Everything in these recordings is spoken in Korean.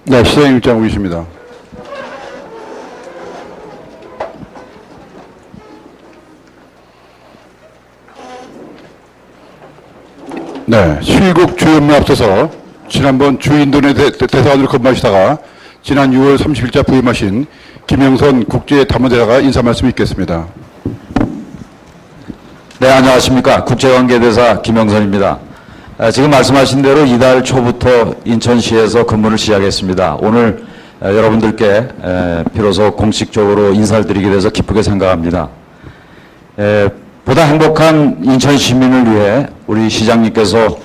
네, 시장님 입장 보이십니다. 네, 실국 주연에 앞서서 지난번 주인도내 대사관으로 근무하시다가 지난 6월 30일자 부임하신 김영선 국제탐험대사가 인사 말씀 있겠습니다. 네, 안녕하십니까. 국제관계대사 김영선입니다. 지금 말씀하신 대로 이달 초부터 인천시에서 근무를 시작했습니다. 오늘 여러분들께 비로소 공식적으로 인사를 드리게 돼서 기쁘게 생각합니다. 보다 행복한 인천 시민을 위해 우리 시장님께서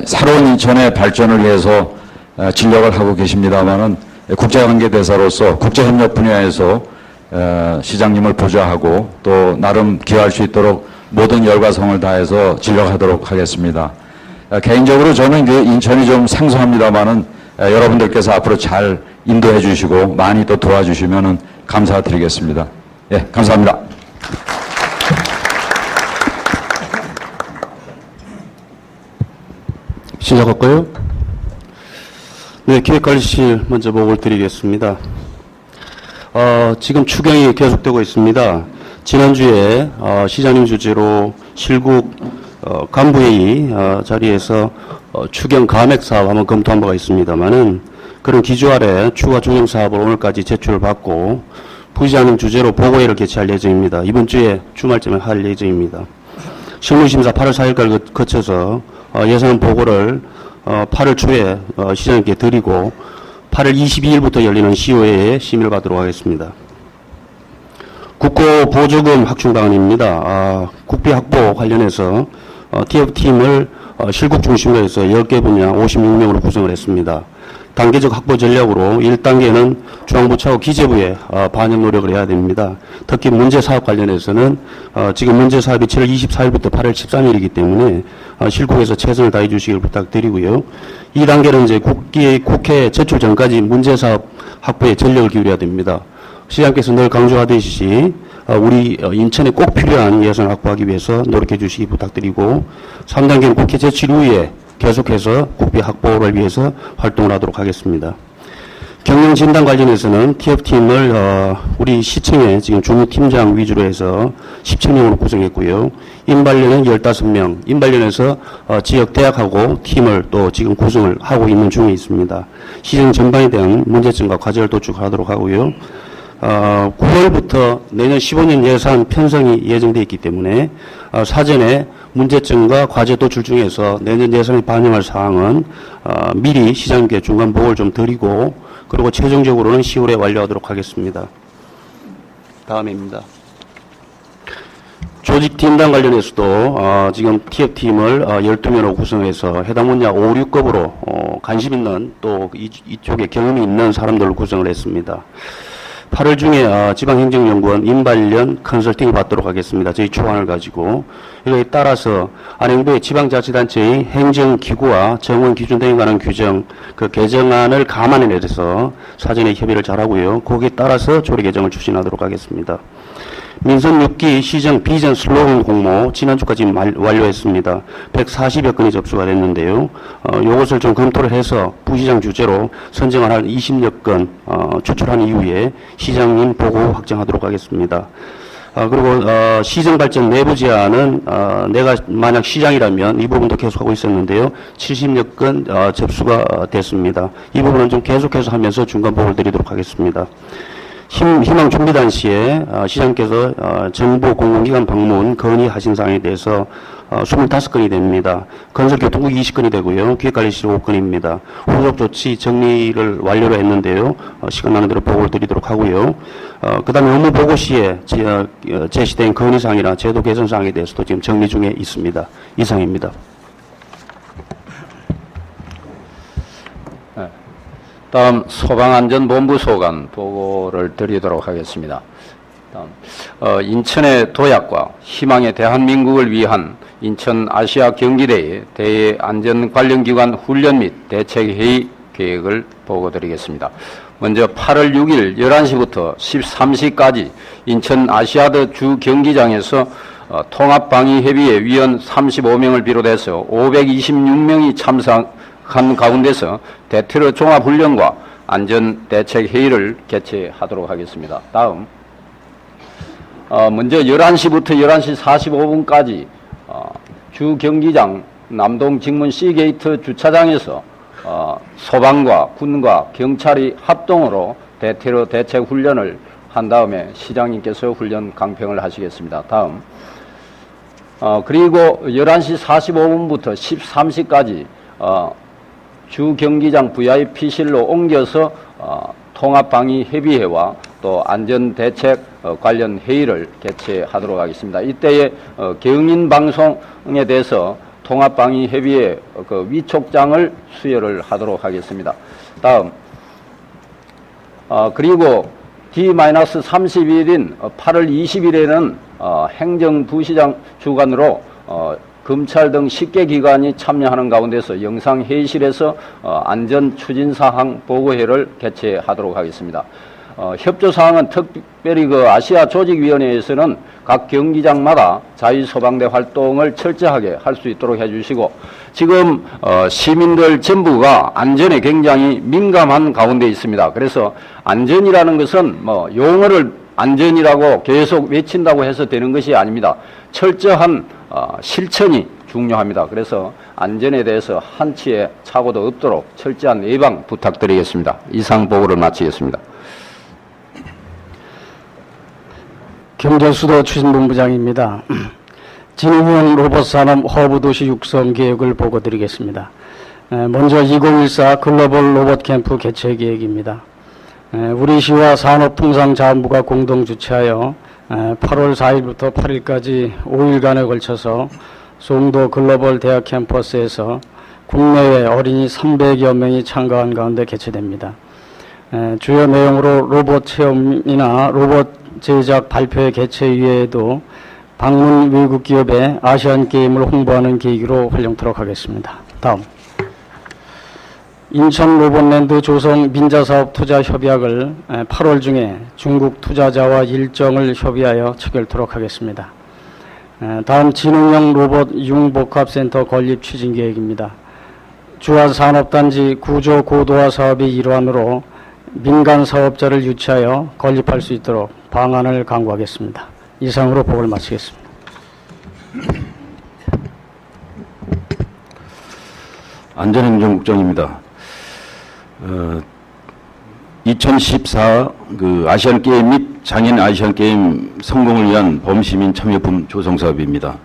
새로운 인천의 발전을 위해서 진력을 하고 계십니다마는 국제관계대사로서 국제협력 분야에서 시장님을 보좌하고 또 나름 기여할 수 있도록 모든 열과 성을 다해서 진력하도록 하겠습니다. 개인적으로 저는 인천이 좀 생소합니다마는 여러분들께서 앞으로 잘 인도해 주시고 많이 또 도와주시면 감사드리겠습니다. 예, 감사합니다. 시작할까요? 네, 기획관리실 먼저 보고를 드리겠습니다. 지금 추경이 계속되고 있습니다. 지난주에 시장님 주재로 실국 간부회의 자리에서 추경 감액 사업 한번 검토한 바가 있습니다만은 그런 기조 아래 추가 조정 사업을 오늘까지 제출을 받고 부시장님 주재로 보고회를 개최할 예정입니다. 이번 주에 주말쯤에 할 예정입니다. 실무심사 8월 4일까지 거쳐서 예산 보고를 8월 초에 시장님께 드리고 8월 22일부터 열리는 시의회에 심의를 받도록 하겠습니다. 국고 보조금 확충 방안입니다. 국비 확보 관련해서 TF팀을 실국 중심으로 해서 10개 분야 56명으로 구성을 했습니다. 단계적 확보 전략으로 1단계는 중앙부 차후 기재부에 반영 노력을 해야 됩니다. 특히 문제 사업 관련해서는 지금 문제 사업이 7월 24일부터 8월 13일이기 때문에 실국에서 최선을 다해 주시길 부탁드리고요. 2단계는 이제 국회 제출 전까지 문제 사업 확보에 전력을 기울여야 됩니다. 시장께서 늘 강조하듯이 우리 인천에 꼭 필요한 예산을 확보하기 위해서 노력해 주시기 부탁드리고 3단계는 국회 제출 후에 계속해서 국비 확보를 위해서 활동을 하도록 하겠습니다. 경영 진단 관련해서는 TF팀을 우리 시청에 지금 중무팀장 위주로 해서 17명으로 구성했고요. 인발련은 15명, 인발련에서 지역 대학하고 팀을 또 지금 구성을 하고 있는 중에 있습니다. 시정 전반에 대한 문제점과 과제를 도출하도록 하고요. 9월부터 내년 15년 예산 편성이 예정되어 있기 때문에 사전에 문제점과 과제 도출 중에서 내년 예산에 반영할 사항은 미리 시장님께 중간 보고를 좀 드리고 그리고 최종적으로는 10월에 완료하도록 하겠습니다. 다음입니다. 조직팀단 관련해서도 지금 TF팀을 12명으로 구성해서 해당 분야 5, 6급으로 관심 있는 또 이쪽에 경험이 있는 사람들을 구성을 했습니다. 8월 중에 지방행정연구원 인발련 컨설팅을 받도록 하겠습니다. 저희 초안을 가지고 이거에 따라서 안행부의 지방자치단체의 행정기구와 정원 기준 등에 관한 규정 그 개정안을 감안해 내려서 사전에 협의를 잘하고요. 거기에 따라서 조례 개정을 추진하도록 하겠습니다. 민선 6기 시정 비전 슬로건 공모 지난주까지 완료했습니다. 140여 건이 접수가 됐는데요. 이것을 좀 검토를 해서 부시장 주재로 선정을 할 20여 건 추출한 이후에 시장님 보고 확정하도록 하겠습니다. 그리고 시정 발전 내부 제안은 내가 만약 시장이라면 이 부분도 계속하고 있었는데요. 70여 건 접수가 됐습니다. 이 부분은 좀 계속해서 하면서 중간 보고를 드리도록 하겠습니다. 희망준비단 시에 시장께서 정부 공공기관 방문 건의하신 사항에 대해서 25건이 됩니다. 건설교통국 20건이 되고요. 기획관리실 5건입니다. 후속 조치 정리를 완료로 했는데요. 시간 나는 대로 보고를 드리도록 하고요. 그 다음에 업무 보고 시에 제시된 건의사항이나 제도 개선 사항에 대해서도 지금 정리 중에 있습니다. 이상입니다. 다음 소방안전본부 소관 보고를 드리도록 하겠습니다. 다음 인천의 도약과 희망의 대한민국을 위한 인천 아시아 경기대회 대외 안전 관련 기관 훈련 및 대책회의 계획을 보고드리겠습니다. 먼저 8월 6일 11시부터 13시까지 인천 아시아드 주 경기장에서 통합방위협의회 위원 35명을 비롯해서 526명이 참석 가운데서 대테러 종합훈련과 안전대책회의를 개최하도록 하겠습니다. 다음, 먼저 11시부터 11시 45분까지 주 경기장 남동 직문 C게이트 주차장에서 소방과 군과 경찰이 합동으로 대테러 대책 훈련을 한 다음에 시장님께서 훈련 강평을 하시겠습니다. 다음, 그리고 11시 45분부터 13시까지 주 경기장 VIP실로 옮겨서 통합방위협의회와 또 안전대책 관련 회의를 개최하도록 하겠습니다. 이때에 경인방송에 대해서 통합방위협의회 그 위촉장을 수여를 하도록 하겠습니다. 다음, 그리고 D-30일인 8월 20일에는 행정부시장 주관으로 검찰 등 10개 기관이 참여하는 가운데서 영상회의실에서 안전추진사항 보고회를 개최하도록 하겠습니다. 협조사항은 특별히 그 아시아 조직위원회에서는 각 경기장마다 자유소방대 활동을 철저하게 할 수 있도록 해주시고, 지금 시민들 전부가 안전에 굉장히 민감한 가운데 있습니다. 그래서 안전이라는 것은 뭐 용어를 안전이라고 계속 외친다고 해서 되는 것이 아닙니다. 철저한 실천이 중요합니다. 그래서 안전에 대해서 한치의 착오도 없도록 철저한 예방 부탁드리겠습니다. 이상 보고를 마치겠습니다. 경제수도 추진본부장입니다. 진흥형 로봇산업 허브도시 육성 계획을 보고드리겠습니다. 먼저 2014 글로벌 로봇 캠프 개최 계획입니다. 우리 시와 산업통상자원부가 공동 주최하여 8월 4일부터 8일까지 5일간에 걸쳐서 송도 글로벌 대학 캠퍼스에서 국내외 어린이 300여 명이 참가한 가운데 개최됩니다. 주요 내용으로 로봇 체험이나 로봇 제작 발표회 개최 이외에도 방문 외국 기업의 아시안 게임을 홍보하는 계기로 활용토록 하겠습니다. 다음, 인천 로봇랜드 조성 민자사업 투자 협약을 8월 중에 중국 투자자와 일정을 협의하여 체결토록 하겠습니다. 다음, 진흥형 로봇 융복합센터 건립 추진 계획입니다. 주화산업단지 구조 고도화 사업의 일환으로 민간 사업자를 유치하여 건립할 수 있도록 방안을 강구하겠습니다. 이상으로 보고를 마치겠습니다. 안전행정국장입니다. 2014 그 아시안 게임 및 장인 아시안 게임 성공을 위한 범시민 참여품 조성 사업입니다.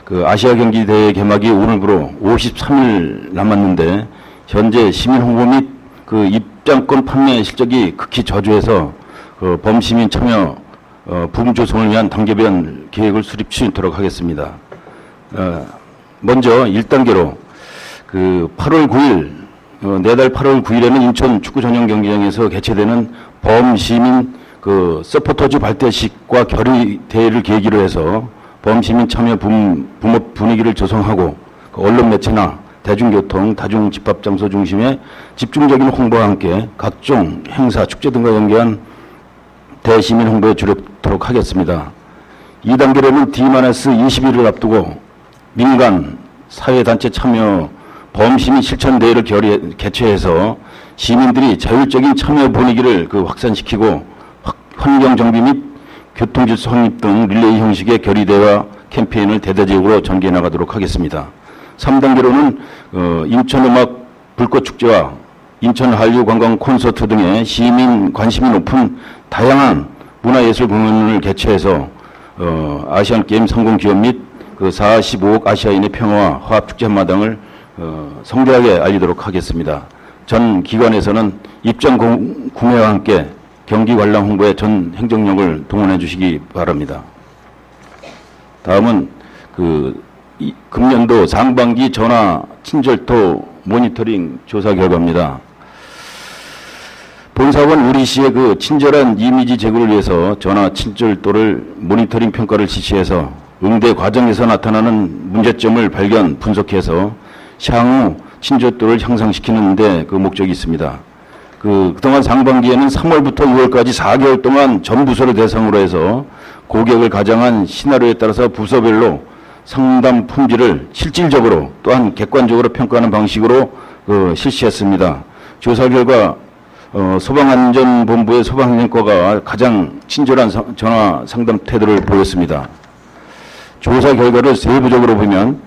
그 아시아 경기 대회 개막이 오늘부로 53일 남았는데 현재 시민 홍보 및 그 입장권 판매 실적이 극히 저조해서 그 범시민 참여 부분 조성을 위한 단계별 계획을 수립 추진토록 하겠습니다. 먼저 1단계로 그 8월 9일 내달 8월 9일에는 인천 축구 전용 경기장에서 개최되는 범시민 그 서포터즈 발대식과 결의 대회를 계기로 해서 범시민 참여 붐업 분위기를 조성하고 그 언론 매체나 대중교통, 다중집합장소 중심의 집중적인 홍보와 함께 각종 행사, 축제 등과 연계한 대시민 홍보에 주력토록 하겠습니다. 2단계로는 D-20일을 앞두고 민간, 사회단체 참여 범시민 실천대회를 개최해서 시민들이 자율적인 참여 분위기를 확산시키고 환경정비 및 교통질서 확립 등 릴레이 형식의 결의대회와 캠페인을 대대적으로 전개해 나가도록 하겠습니다. 3단계로는 인천음악 불꽃축제와 인천한류관광 콘서트 등의 시민 관심이 높은 다양한 문화예술 공연을 개최해서 아시안게임 성공기업 및 그 45억 아시아인의 평화와 화합축제 한마당을 성대하게 알리도록 하겠습니다. 전 기관에서는 입장 구매와 함께 경기 관람 홍보에 전 행정력을 동원해 주시기 바랍니다. 다음은 금년도 상반기 전화 친절도 모니터링 조사 결과입니다. 본사원 우리시의 친절한 이미지 제고를 위해서 전화 친절도를 모니터링 평가를 실시해서 응대 과정에서 나타나는 문제점을 발견, 분석해서 향후 친절도를 향상시키는 데 목적이 있습니다. 그동안 상반기에는 3월부터 6월까지 4개월 동안 전 부서를 대상으로 해서 고객을 가정한 시나리오에 따라서 부서별로 상담 품질을 실질적으로 또한 객관적으로 평가하는 방식으로 실시했습니다. 조사 결과 소방안전본부의 소방안전과가 가장 친절한 전화 상담 태도를 보였습니다. 조사 결과를 세부적으로 보면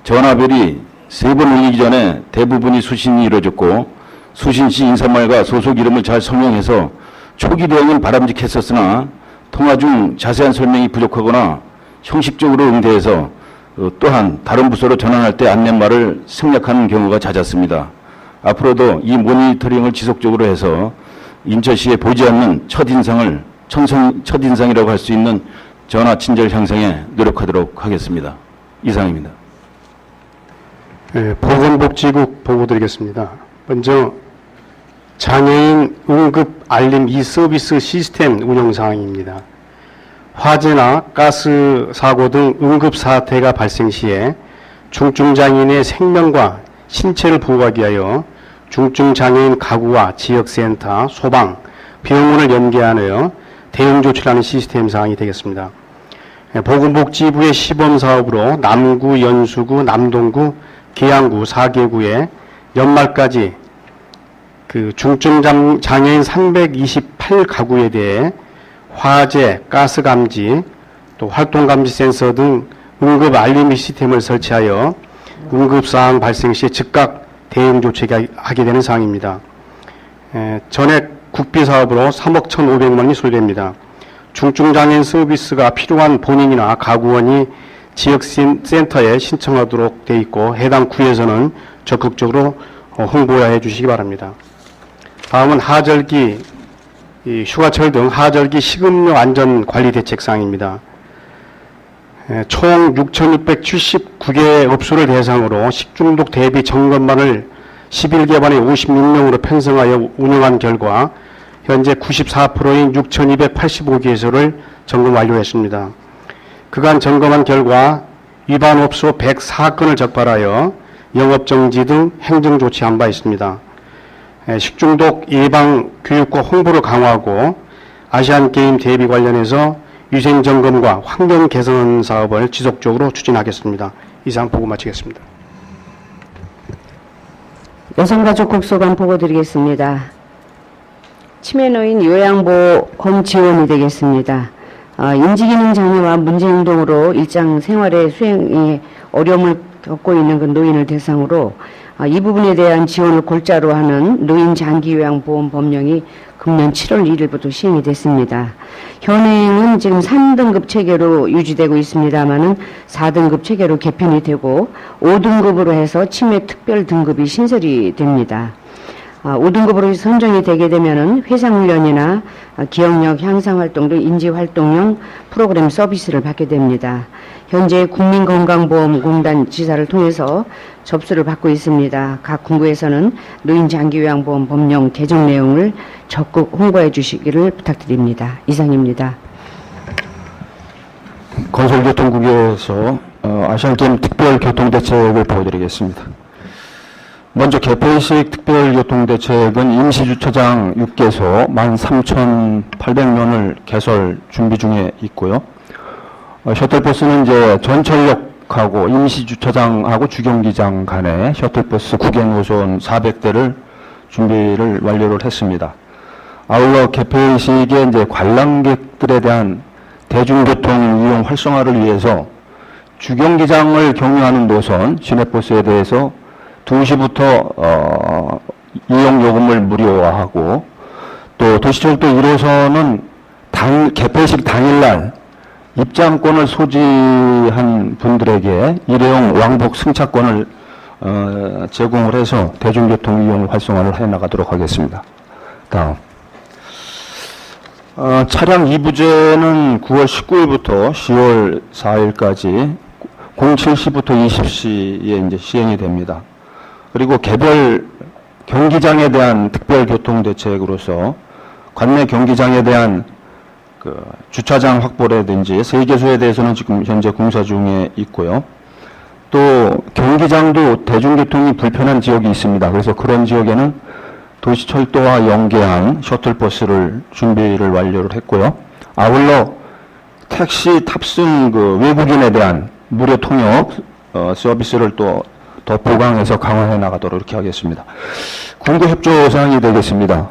전화벨이 3번 울리기 전에 대부분이 수신이 이루어졌고 수신 시 인사말과 소속 이름을 잘 설명해서 초기 대응은 바람직했었으나 통화 중 자세한 설명이 부족하거나 형식적으로 응대해서 또한 다른 부서로 전환할 때 안내말을 생략하는 경우가 잦았습니다. 앞으로도 이 모니터링을 지속적으로 해서 인천시에 보지 않는 첫인상이라고 할 수 있는 전화 친절 향상에 노력하도록 하겠습니다. 이상입니다. 네, 보건복지국 보고드리겠습니다. 먼저 장애인 응급 알림 서비스 시스템 운영 사항입니다. 화재나 가스 사고 등 응급 사태가 발생 시에 중증장애인의 생명과 신체를 보호하기 위하여 중증장애인 가구와 지역센터, 소방, 병원을 연계하여 대응 조치를 하는 시스템 사항이 되겠습니다. 보건복지부의 시범사업으로 남구, 연수구, 남동구, 계양구 4개구에 연말까지 중증장애인 328가구에 대해 화재, 가스 감지, 또 활동 감지 센서 등 응급 알림 시스템을 설치하여 응급 사항 발생 시 즉각 대응 조치하게 되는 사항입니다. 전액 국비 사업으로 3억 1,500만 원이 소요됩니다. 중증장애인 서비스가 필요한 본인이나 가구원이 지역센터에 신청하도록 되어 있고 해당 구에서는 적극적으로 홍보해 주시기 바랍니다. 다음은 하절기, 휴가철 등 하절기 식음료 안전 관리 대책 사항입니다. 총 6,679개 업소를 대상으로 식중독 대비 점검반을 11개 반에 56명으로 편성하여 운영한 결과 현재 94%인 6,285개소를 점검 완료했습니다. 그간 점검한 결과 위반 업소 104건을 적발하여 영업정지 등 행정조치한 바 있습니다. 식중독 예방 교육과 홍보를 강화하고 아시안게임 대비 관련해서 위생점검과 환경 개선 사업을 지속적으로 추진하겠습니다. 이상 보고 마치겠습니다. 여성가족국 소관 보고 드리겠습니다. 치매노인 요양보험 지원이 되겠습니다. 인지기능 장애와 문제행동으로 일상 생활의 수행에 어려움을 겪고 있는 그 노인을 대상으로 이 부분에 대한 지원을 골자로 하는 노인 장기요양보험 법령이 금년 7월 1일부터 시행이 됐습니다. 현행은 지금 3등급 체계로 유지되고 있습니다만은 4등급 체계로 개편이 되고 5등급으로 해서 치매 특별 등급이 신설이 됩니다. 5등급으로 선정이 되게 되면은 회상훈련이나 기억력 향상활동 등 인지활동용 프로그램 서비스를 받게 됩니다. 현재 국민건강보험공단 지사를 통해서 접수를 받고 있습니다. 각 군구에서는 노인장기요양보험 법령 개정 내용을 적극 홍보해 주시기를 부탁드립니다. 이상입니다. 건설교통국에서 아시안게임 특별교통대책을 보여드리겠습니다. 먼저 개폐식 특별교통대책은 임시주차장 6개소 13,800면을 개설 준비 중에 있고요. 셔틀버스는 이제 전철역하고 임시주차장하고 주경기장 간에 셔틀버스 구경노선 400대를 준비를 완료를 했습니다. 아울러 개폐식에 이제 관람객들에 대한 대중교통 이용 활성화를 위해서 주경기장을 경유하는 노선 시내버스에 대해서 2시부터 이용 요금을 무료화하고 또 도시철도 1호선은 개폐식 당일날 입장권을 소지한 분들에게 일회용 왕복 승차권을 제공을 해서 대중교통 이용 활성화를 해나가도록 하겠습니다. 다음. 차량 2부제는 9월 19일부터 10월 4일까지 07시부터 20시에 이제 시행이 됩니다. 그리고 개별 경기장에 대한 특별교통대책으로서 관내 경기장에 대한 주차장 확보라든지 3개소에 대해서는 지금 현재 공사 중에 있고요. 또 경기장도 대중교통이 불편한 지역이 있습니다. 그래서 그런 지역에는 도시철도와 연계한 셔틀버스를 준비를 완료를 했고요. 아울러 택시 탑승 외국인에 대한 무료 통역 서비스를 또 더 보강해서 강화해 나가도록 이렇게 하겠습니다. 군구 협조 사항이 되겠습니다.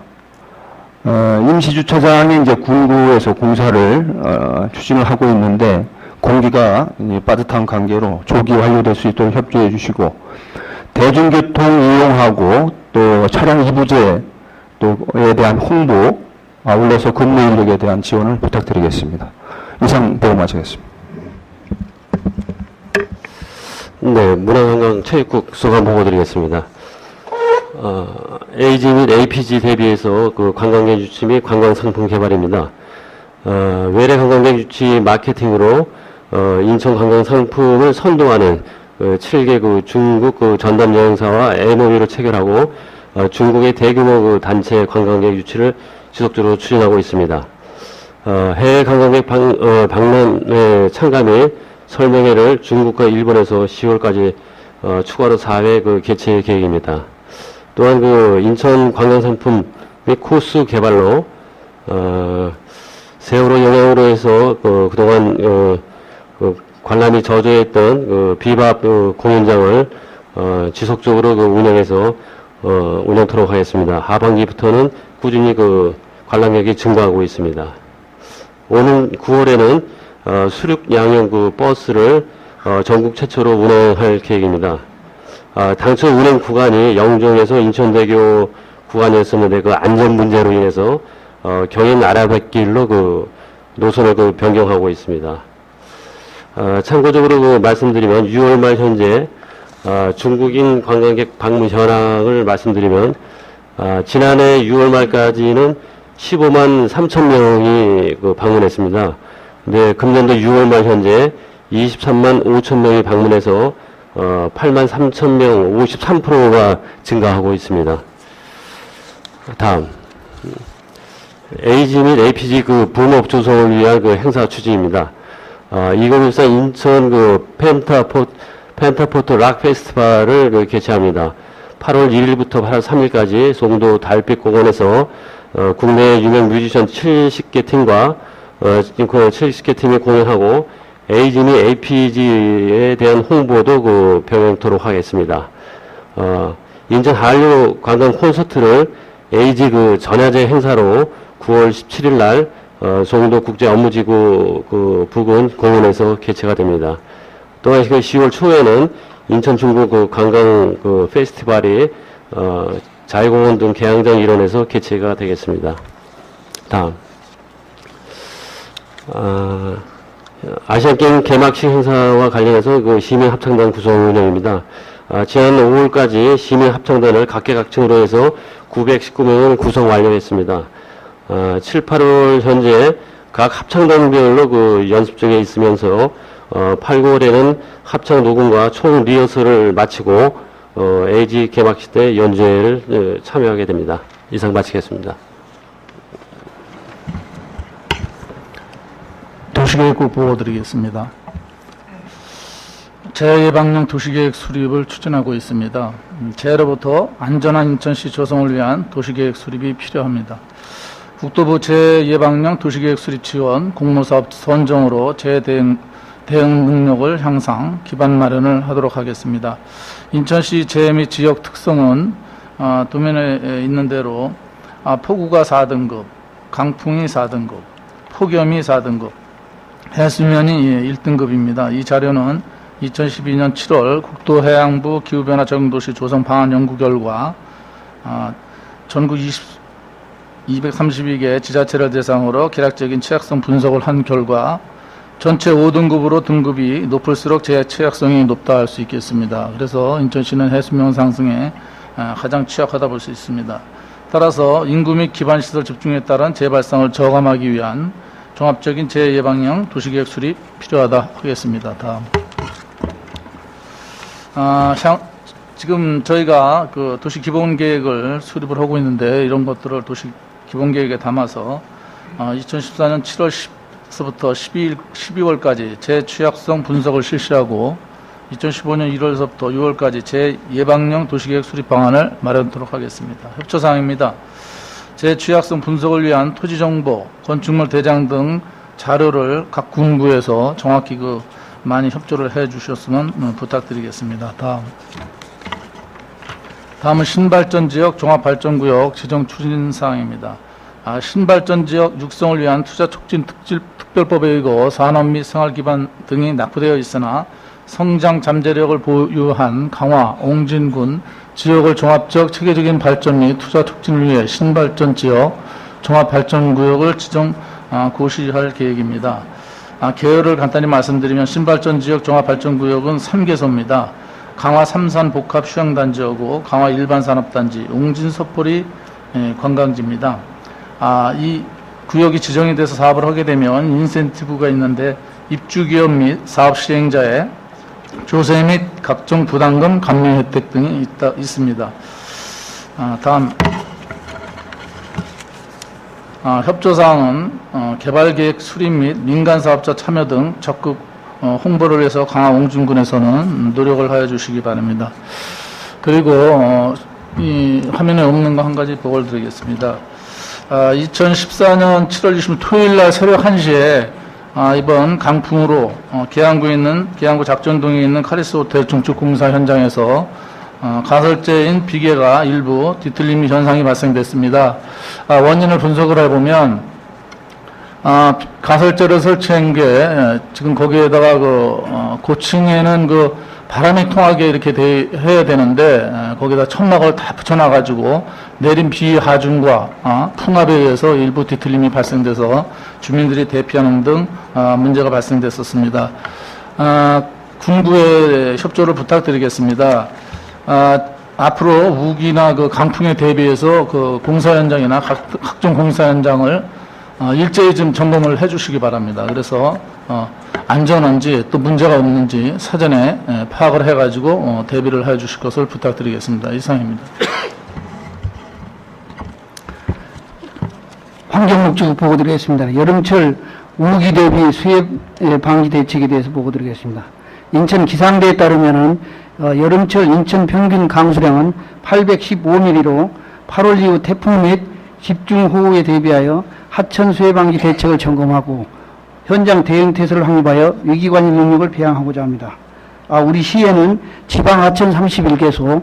임시주차장에 이제 군구에서 공사를 추진을 하고 있는데 공기가 빠듯한 관계로 조기 완료될 수 있도록 협조해 주시고 대중교통 이용하고 또 차량 이부제 또에 대한 홍보 아울러서 근무 인력에 대한 지원을 부탁드리겠습니다. 이상 보고 마치겠습니다. 네, 문화관광체육국 소감 보고 드리겠습니다. AG 및 APG 대비해서 그 관광객 유치 및 관광상품 개발입니다. 외래 관광객 유치 마케팅으로 인천 관광상품을 선도하는 7개 그 중국 그 전담 여행사와 MOU를 체결하고 중국의 대규모 그 단체 관광객 유치를 지속적으로 추진하고 있습니다. 해외 관광객 방문 참가 및 설명회를 중국과 일본에서 10월까지 추가로 4회 그 개최 계획입니다. 또한 그 인천 관광상품 및 코스 개발로 세월호 영향으로 해서 그동안 그 관람이 저조했던 그 비밥 공연장을 지속적으로 그 운영해서 운영토록 하겠습니다. 하반기부터는 꾸준히 그 관람객이 증가하고 있습니다. 오는 9월에는 수륙 양형 그 버스를 전국 최초로 운행할 계획입니다. 당초 운행 구간이 영종에서 인천대교 구간이었었는데 그 안전 문제로 인해서 경인 아라뱃길로 그 노선을 그 변경하고 있습니다. 참고적으로 그 말씀드리면 6월 말 현재 중국인 관광객 방문 현황을 말씀드리면 지난해 6월 말까지는 15만 3천 명이 그 방문했습니다. 네, 금년도 6월 말 현재 23만 5천 명이 방문해서 8만 3천 명 53%가 증가하고 있습니다. 다음 AG 및 APG 그 붐업 조성을 위한 그 행사 추진입니다. 2014 인천 그 펜타포트 락 페스티벌을 그 개최합니다. 8월 1일부터 8월 3일까지 송도 달빛공원에서 국내 유명 뮤지션 70개 팀과 70개 팀이 공연하고 AG 및 APG에 대한 홍보도 그 병행토록 하겠습니다. 인천 한류 관광 콘서트를 AG 그 전야제 행사로 9월 17일 날 송도 국제 업무지구 그 부근 공원에서 개최가 됩니다. 또한 10월 초에는 인천 중구 그 관광 그 페스티벌이 자유공원 등 개항장 일원에서 개최가 되겠습니다. 다음 아시안게임 개막식 행사와 관련해서 그 시민합창단 구성 운영입니다. 지난 5월까지 시민합창단을 각계각층으로 해서 919명을 구성 완료했습니다. 7, 8월 현재 각 합창단별로 그 연습 중에 있으면서 8, 9월에는 합창 녹음과 총 리허설을 마치고 AG 개막식 때 연주회를 참여하게 됩니다. 이상 마치겠습니다. 도시계획국 보고 드리겠습니다. 재해방령 도시계획 수립을 추진하고 있습니다. 재해로부터 안전한 인천시 조성을 위한 도시계획 수립이 필요합니다. 국토부 재예방령 도시계획 수립 지원 공모사업 선정으로 재해대응 능력을 향상, 기반 마련을 하도록 하겠습니다. 인천시 재해 및 지역 특성은 도면에 있는 대로 폭우가 4등급, 강풍이 4등급, 폭염이 4등급, 해수면이 1등급입니다. 이 자료는 2012년 7월 국토해양부 기후변화 적응도시 조성 방안 연구 결과 전국 232개 지자체를 대상으로 계략적인 취약성 분석을 한 결과 전체 5등급으로 등급이 높을수록 재해 취약성이 높다 할 수 있겠습니다. 그래서 인천시는 해수면 상승에 가장 취약하다 볼 수 있습니다. 따라서 인구 및 기반시설 집중에 따른 재발상을 저감하기 위한 종합적인 재예방형 도시계획 수립 필요하다 하겠습니다. 다음. 지금 저희가 그 도시 기본계획을 수립을 하고 있는데 이런 것들을 도시 기본계획에 담아서 2014년 7월부터 12월까지 재취약성 분석을 실시하고 2015년 1월서부터 6월까지 재예방형 도시계획 수립 방안을 마련하도록 하겠습니다. 협조사항입니다. 재취약성 분석을 위한 토지정보, 건축물 대장 등 자료를 각 군구에서 정확히 많이 협조를 해 주셨으면 부탁드리겠습니다. 다음. 다음은 신발전지역 종합발전구역 지정 추진사항입니다. 신발전 지역 육성을 위한 투자 촉진 특별법에 의거 산업 및 생활 기반 등이 낙후되어 있으나 성장 잠재력을 보유한 강화, 옹진군 지역을 종합적 체계적인 발전 및 투자 촉진을 위해 신발전 지역 종합발전구역을 지정 고시할 계획입니다. 개요를 간단히 말씀드리면 신발전 지역 종합발전구역은 3개소입니다. 강화 삼산 복합 휴양단지하고 강화 일반산업단지, 옹진 섣포리 관광지입니다. 이 구역이 지정이 돼서 사업을 하게 되면 인센티브가 있는데 입주기업 및 사업 시행자의 조세 및 각종 부담금 감면 혜택 등이 있습니다. 다음 협조사항은 개발계획 수립 및 민간사업자 참여 등 적극 홍보를 해서 강화 옹진군에서는 노력을 하여 주시기 바랍니다. 그리고 이 화면에 없는 거 한 가지 보고를 드리겠습니다. 2014년 7월 20일 토요일 날 새벽 1시에 이번 강풍으로 계양구 작전동에 있는 카리스 호텔 중축 공사 현장에서 가설재인 비계가 일부 뒤틀림 현상이 발생됐습니다. 원인을 분석을 해보면 가설재를 설치한 게 지금 거기에다가 고층에는 바람이 통하게 이렇게 해야 되는데 거기다 천막을 다 붙여놔가지고 내린 비 하중과 풍압에 의해서 일부 뒤틀림이 발생돼서 주민들이 대피하는 등 문제가 발생됐었습니다. 군부의 협조를 부탁드리겠습니다. 앞으로 우기나 강풍에 대비해서 공사 현장이나 각종 공사 현장을 일제히 좀 점검을 해주시기 바랍니다. 그래서 안전한지 또 문제가 없는지 사전에 파악을 해가지고 대비를 해주실 것을 부탁드리겠습니다. 이상입니다. 환경목적 보고드리겠습니다. 여름철 우기 대비 수해 방지 대책에 대해서 보고드리겠습니다. 인천 기상대에 따르면은 여름철 인천 평균 강수량은 815mm로 8월 이후 태풍 및 집중호우에 대비하여 하천 수해 방지 대책을 점검하고 현장 대응 태세를 확립하여 위기관리 능력을 배양하고자 합니다. 우리 시에는 지방 하천 31개소,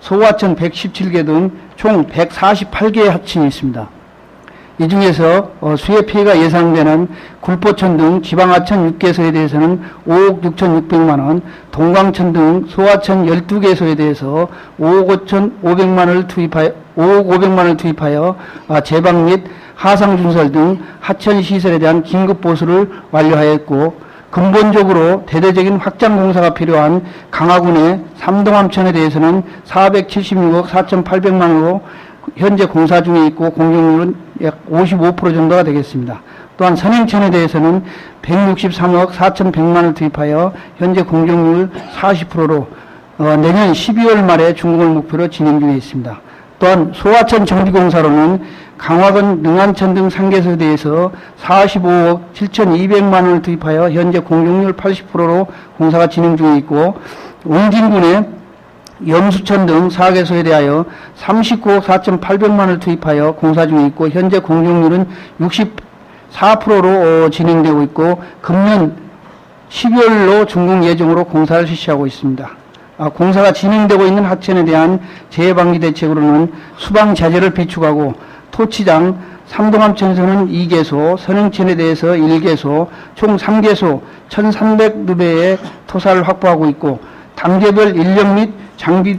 소하천 117개 등 총 148개의 하천이 있습니다. 이 중에서 수해 피해가 예상되는 굴포천 등 지방하천 6개소에 대해서는 5억 6,600만 원, 동광천 등 소하천 12개소에 대해서 5억 500만 원을 투입하여 제방 및 하상준설 등 하천 시설에 대한 긴급 보수를 완료하였고, 근본적으로 대대적인 확장 공사가 필요한 강화군의 삼동암천에 대해서는 476억 4,800만 원으로 현재 공사 중에 있고 공정률은 약 55% 정도가 되겠습니다. 또한 선행천에 대해서는 163억 4,100만 원을 투입하여 현재 공정률 40%로 내년 12월 말에 준공을 목표로 진행 중에 있습니다. 또한 소하천 정비공사로는 강화군 능안천 등 3개소에 대해서 45억 7,200만 원을 투입하여 현재 공정률 80%로 공사가 진행 중에 있고, 옹진군의 염수천 등 4개소에 대하여 39억 4,800만 원을 투입하여 공사 중에 있고 현재 공정률은 64%로 진행되고 있고 금년 12월로 준공 예정으로 공사를 실시하고 있습니다. 공사가 진행되고 있는 하천에 대한 재해방지 대책으로는 수방 자재를 비축하고 토치장, 삼동암천에서는 2개소, 선행천에 대해서 1개소, 총 3개소 1,300루베의 토사를 확보하고 있고, 단계별 인력 및 장비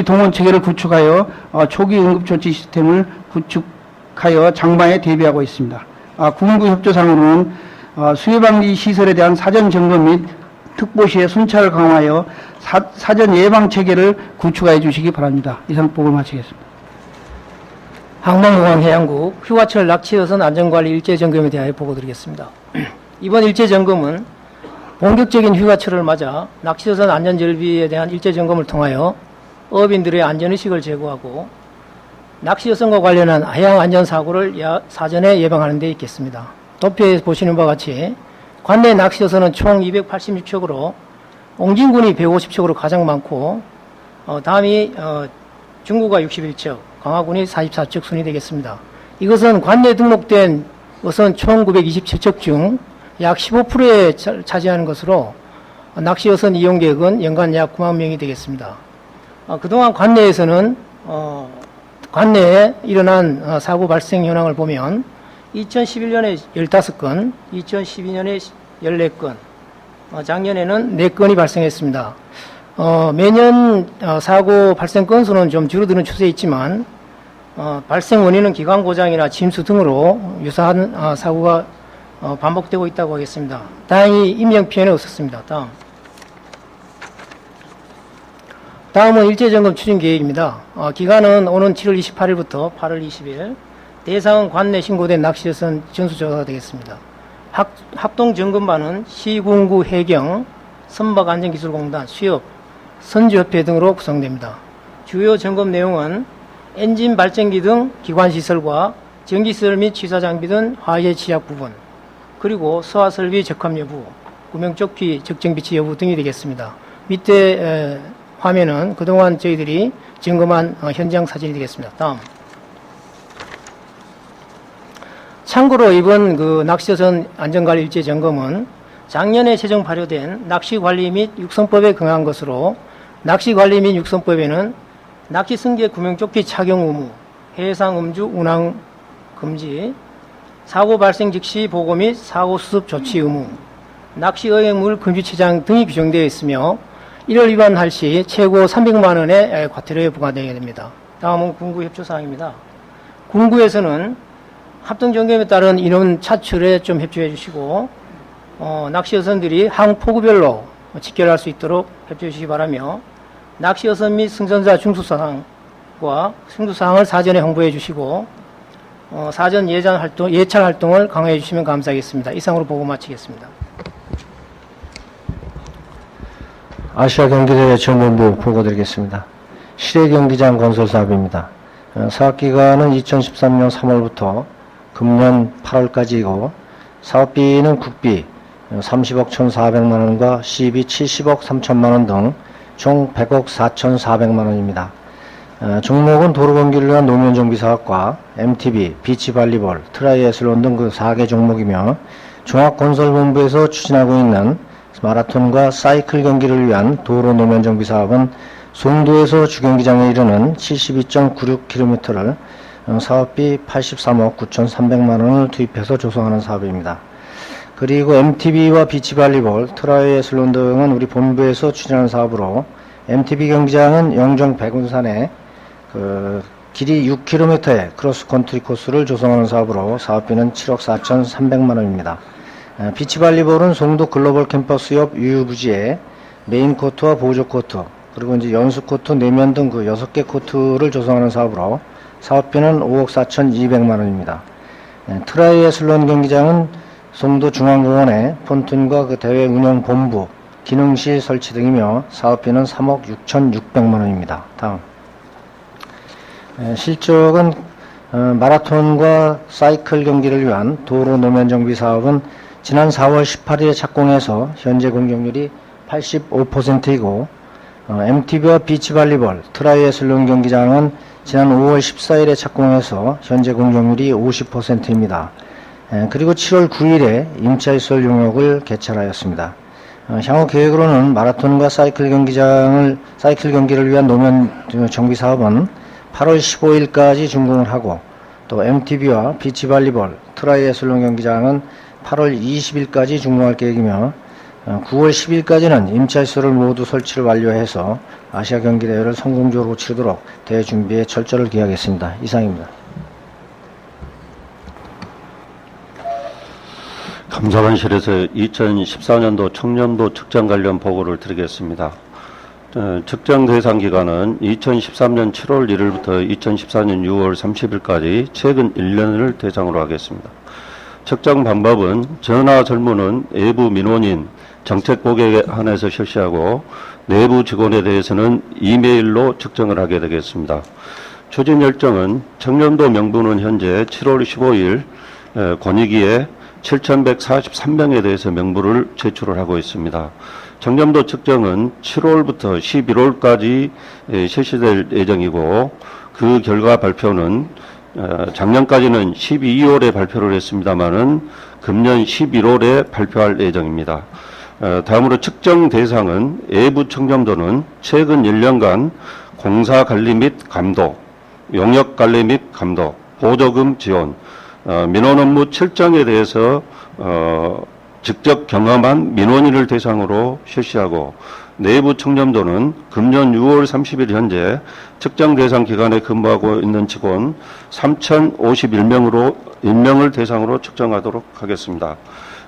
동원 체계를 구축하여 초기 응급조치 시스템을 구축하여 장마에 대비하고 있습니다. 군부 협조상으로는 수해방지 시설에 대한 사전 점검 및 특보 시에 순찰을 강화하여 사전 예방 체계를 구축하여 주시기 바랍니다. 이상 보고를 마치겠습니다. 항만공항해양국 휴가철 낚시어선 안전관리 일제점검에 대하여 보고드리겠습니다. 이번 일제점검은 본격적인 휴가철을 맞아 낚시어선 안전절비에 대한 일제점검을 통하여 어민들의 안전의식을 제고하고 낚시어선과 관련한 해양안전사고를 사전에 예방하는 데 있겠습니다. 도표에 보시는 바와 같이 관내 낚시어선은 총 286척으로 옹진군이 150척으로 가장 많고 다음이 중구가 61척, 강화군이 44척 순이 되겠습니다. 이것은 관내 등록된 어선 총 927척 중 약 15%에 차지하는 것으로 낚시어선 이용객은 연간 약 9만 명이 되겠습니다. 그동안 관내에서는 관내에 일어난 사고 발생 현황을 보면 2011년에 15건, 2012년에 14건, 작년에는 4건이 발생했습니다. 매년 사고 발생 건수는 좀 줄어드는 추세에 있지만 발생 원인은 기관 고장이나 침수 등으로 유사한 사고가 반복되고 있다고 하겠습니다. 다행히 인명 피해는 없었습니다. 다음은 일제점검 추진 계획입니다. 기간은 오는 7월 28일부터 8월 20일, 대상은 관내 신고된 낚시여선 전수조사가 되겠습니다. 합동점검반은 시군구 해경, 선박안전기술공단, 수협, 선주협회 등으로 구성됩니다. 주요 점검 내용은 엔진 발전기 등 기관시설과 전기시설 및 취사장비 등 화재 취약 부분, 그리고 소화설비 적합 여부, 구명조끼 적정 비치 여부 등이 되겠습니다. 밑에 화면은 그동안 저희들이 점검한 현장 사진이 되겠습니다. 다음. 참고로 이번 낚시여선 안전관리 일제 점검은 작년에 제정 발효된 낚시관리 및 육성법에 근거한 것으로, 낚시관리 및 육성법에는 낚시 승객 구명조끼 착용 의무, 해상 음주 운항 금지, 사고 발생 즉시 보고 및 사고 수습 조치 의무, 낚시 의행물 금지 체장 등이 규정되어 있으며, 이를 위반할 시 최고 300만 원의 과태료에 부과되게 됩니다. 다음은 군구 협조사항입니다. 군구에서는 합동점검에 따른 인원 차출에 좀 협조해 주시고, 낚시여선들이 항포구별로 직결할 수 있도록 협조해 주시기 바라며, 낚시여선 및 승선자 중수사항과 승수사항을 사전에 홍보해 주시고, 사전 예찰 활동을 강화해 주시면 감사하겠습니다. 이상으로 보고 마치겠습니다. 아시아경기대회 전문부 보고드리겠습니다. 실외경기장 건설 사업입니다. 사업기간은 2013년 3월부터 금년 8월까지이고, 사업비는 국비 30억 1,400만 원과 시비 70억 3천만 원 등 총 100억 4,400만 원입니다. 종목은 도로경기를 위한 노면정비사업과 MTB, 비치발리볼, 트라이애슬론 등 그 4개 종목이며, 종합건설본부에서 추진하고 있는 마라톤과 사이클 경기를 위한 도로 노면 정비 사업은 송도에서 주경기장에 이르는 72.96km를 사업비 83억 9,300만 원을 투입해서 조성하는 사업입니다. 그리고 MTB와 비치발리볼, 트라이애슬론 등은 우리 본부에서 추진하는 사업으로, MTB 경기장은 영종 백운산에 길이 6km의 크로스컨트리 코스를 조성하는 사업으로 사업비는 7억 4,300만 원입니다. 비치발리볼은 송도 글로벌 캠퍼스 옆 유유부지에 메인 코트와 보조 코트, 그리고 이제 연수 코트, 내면 등 6개 코트를 조성하는 사업으로 사업비는 5억 4,200만 원입니다. 트라이애슬론 경기장은 송도 중앙공원에 폰튼과 대회 운영 본부, 기능실 설치 등이며 사업비는 3억 6,600만 원입니다. 다음. 실적은 마라톤과 사이클 경기를 위한 도로 노면 정비 사업은 지난 4월 18일에 착공해서 현재 공격률이 85%이고, MTB와 비치발리볼, 트라이애슬론 경기장은 지난 5월 14일에 착공해서 현재 공격률이 50%입니다. 그리고 7월 9일에 임차시설 용역을 개찰하였습니다. 향후 계획으로는 마라톤과 사이클 경기를 위한 노면 정비 사업은 8월 15일까지 준공을 하고, 또 MTB와 비치발리볼, 트라이애슬론 경기장은 8월 20일까지 준공할 계획이며, 9월 10일까지는 임차시설을 모두 설치를 완료해서 아시아 경기대회를 성공적으로 치르도록 대회 준비에 철저를 기하겠습니다. 이상입니다. 감사관실에서 2014년도 청년도 측정 관련 보고를 드리겠습니다. 측정 대상 기간은 2013년 7월 1일부터 2014년 6월 30일까지 최근 1년을 대상으로 하겠습니다. 측정 방법은 전화 설문은 외부 민원인, 정책 고객에 한해서 실시하고, 내부 직원에 대해서는 이메일로 측정을 하게 되겠습니다. 추진 일정은 청년도 명부는 현재 7월 15일 권익위에 7,143명에 대해서 명부를 제출을 하고 있습니다. 청렴도 측정은 7월부터 11월까지 실시될 예정이고, 그 결과 발표는 작년까지는 12월에 발표를 했습니다마는 금년 11월에 발표할 예정입니다. 다음으로 측정 대상은 외부 청렴도는 최근 1년간 공사 관리 및 감독, 용역 관리 및 감독, 보조금 지원, 민원 업무 실정에 대해서 직접 경험한 민원인을 대상으로 실시하고 내부 청렴도는 금년 6월 30일 현재 측정 대상 기관에 근무하고 있는 직원 3,051명을 대상으로 측정하도록 하겠습니다.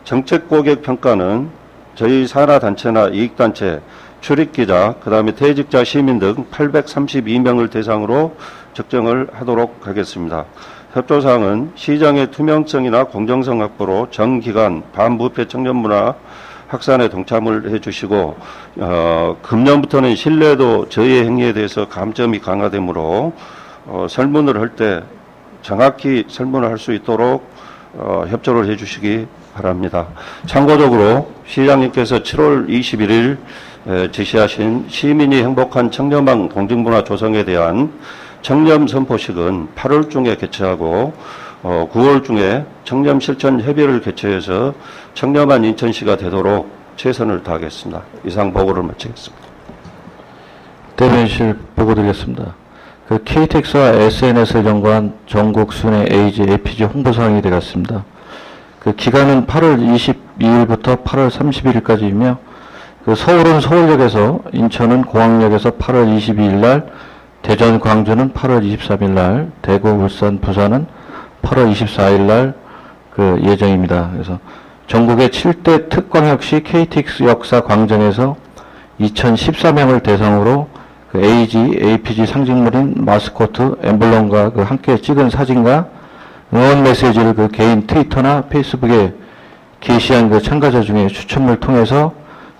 정책 고객 평가는 저희 산하단체나 이익단체, 출입기자, 그다음에 퇴직자 시민 등 832명을 대상으로 측정을 하도록 하겠습니다. 협조사항은 시장의 투명성이나 공정성 확보로 전기관 반부패 청렴문화 확산에 동참을 해주시고 금년부터는 신뢰도 저희의 행위에 대해서 감점이 강화되므로 설문을 할 때 정확히 설문을 할 수 있도록 협조를 해주시기 바랍니다. 참고적으로 시장님께서 7월 21일 지시하신 시민이 행복한 청렴한 공직문화 조성에 대한 청렴 선포식은 8월 중에 개최하고 9월 중에 청렴 실천 협의를 개최해서 청렴한 인천시가 되도록 최선을 다하겠습니다. 이상 보고를 마치겠습니다. 대변실 보고 드리겠습니다. 그 KTX와 SNS를 연구한 전국 순회 AG, APG 홍보사항이 되겠습니다. 그 기간은 8월 22일부터 8월 31일까지이며 그 서울은 서울역에서, 인천은 공항역에서 8월 22일 날, 대전, 광주는 8월 23일 날, 대구, 울산, 부산은 8월 24일 날 그 예정입니다. 그래서 전국의 7대 특광역시 KTX 역사 광장에서 2014명을 대상으로 그 AG, APG 상징물인 마스코트, 엠블럼과 그 함께 찍은 사진과 응원 메시지를 그 개인 트위터나 페이스북에 게시한 그 참가자 중에 추첨을 통해서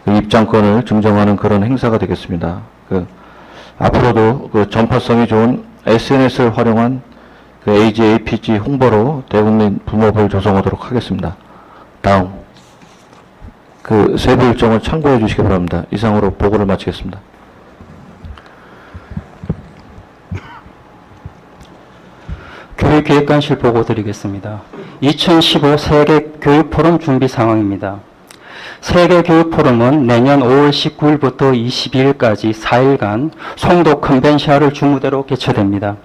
그 입장권을 증정하는 그런 행사가 되겠습니다. 그 앞으로도 그 전파성이 좋은 SNS를 활용한 그 AG, APG 홍보로 대국민 부모부를 조성하도록 하겠습니다. 다음 그 세부 일정을 참고해 주시기 바랍니다. 이상으로 보고를 마치겠습니다. 교육기획관실 보고 드리겠습니다. 2015 세계교육포럼 준비 상황입니다. 세계교육포럼은 내년 5월 19일부터 22일까지 4일간 송도 컨벤션을 주무대로 개최됩니다.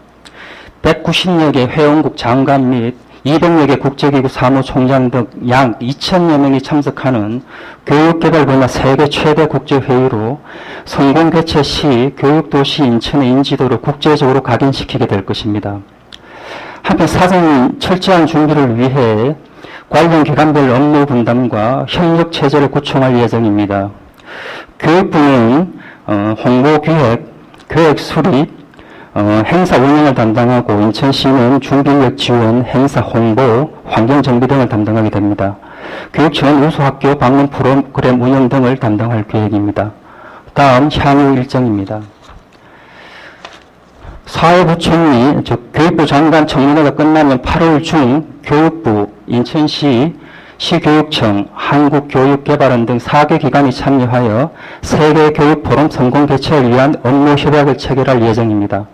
190여 개 회원국 장관 및 200여 개 국제기구 사무총장 등 약 2,000여 명이 참석하는 교육개발 분야 세계 최대 국제회의로 성공 개최 시 교육도시 인천의 인지도를 국제적으로 각인시키게 될 것입니다. 한편 사전 철저한 준비를 위해 관련 기관별 업무 분담과 협력 체제를 구축할 예정입니다. 교육부는 홍보기획, 교육 수립, 행사 운영을 담당하고 인천시는 준비력 지원, 행사 홍보, 환경 정비 등을 담당하게 됩니다. 교육 지원 우수학교 방문 프로그램 운영 등을 담당할 계획입니다. 다음 향후 일정입니다. 사회부총리, 즉 교육부 장관 청문회가 끝나면 8월 중 교육부, 인천시, 시교육청, 한국교육개발원 등 4개 기관이 참여하여 세계교육포럼 성공 개최를 위한 업무 협약을 체결할 예정입니다.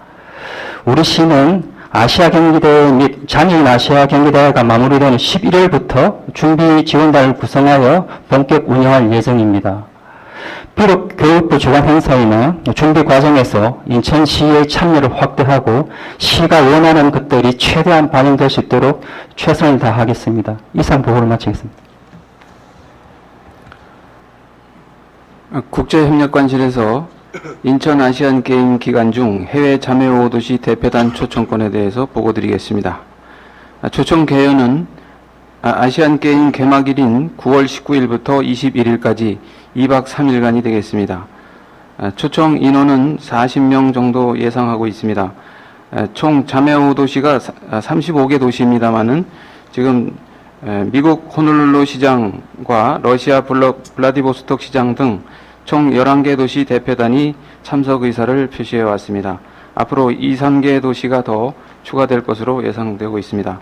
우리 시는 아시아경기대회 및 장애인 아시아경기대회가 마무리되는 11월부터 준비 지원단을 구성하여 본격 운영할 예정입니다. 비록 교육부 주관 행사이나 준비 과정에서 인천시의 참여를 확대하고 시가 원하는 것들이 최대한 반영될 수 있도록 최선을 다하겠습니다. 이상 보고를 마치겠습니다. 국제협력관실에서 인천 아시안게임 기간 중 해외 자매호도시 대표단 초청권에 대해서 보고드리겠습니다. 초청 개요는 아시안게임 개막일인 9월 19일부터 21일까지 2박 3일간이 되겠습니다. 초청 인원은 40명 정도 예상하고 있습니다. 총 자매호 도시가 35개 도시입니다만은 지금 미국 호놀룰루 시장과 러시아 블라디보스톡 시장 등 총 11개 도시 대표단이 참석 의사를 표시해 왔습니다. 앞으로 2, 3개 도시가 더 추가될 것으로 예상되고 있습니다.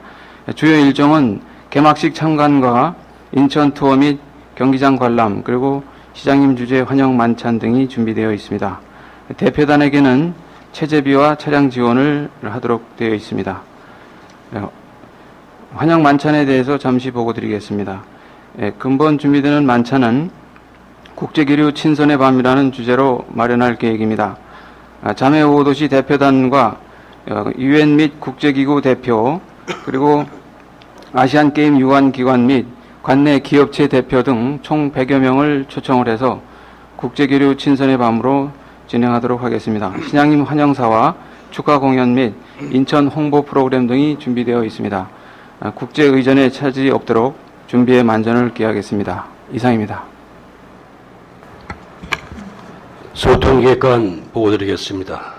주요 일정은 개막식 참관과 인천 투어 및 경기장 관람, 그리고 시장님 주재 환영 만찬 등이 준비되어 있습니다. 대표단에게는 체재비와 차량 지원을 하도록 되어 있습니다. 환영 만찬에 대해서 잠시 보고 드리겠습니다. 근본 준비되는 만찬은 국제기류 친선의 밤이라는 주제로 마련할 계획입니다. 자매호도시 대표단과 유엔 및 국제기구 대표, 그리고 아시안게임 유관기관 및 관내 기업체 대표 등 총 100여 명을 초청을 해서 국제교류 친선의 밤으로 진행하도록 하겠습니다. 신양림 환영사와 축하 공연 및 인천 홍보 프로그램 등이 준비되어 있습니다. 국제의전에 차질이 없도록 준비에 만전을 기하겠습니다. 이상입니다. 소통기획관 보고드리겠습니다.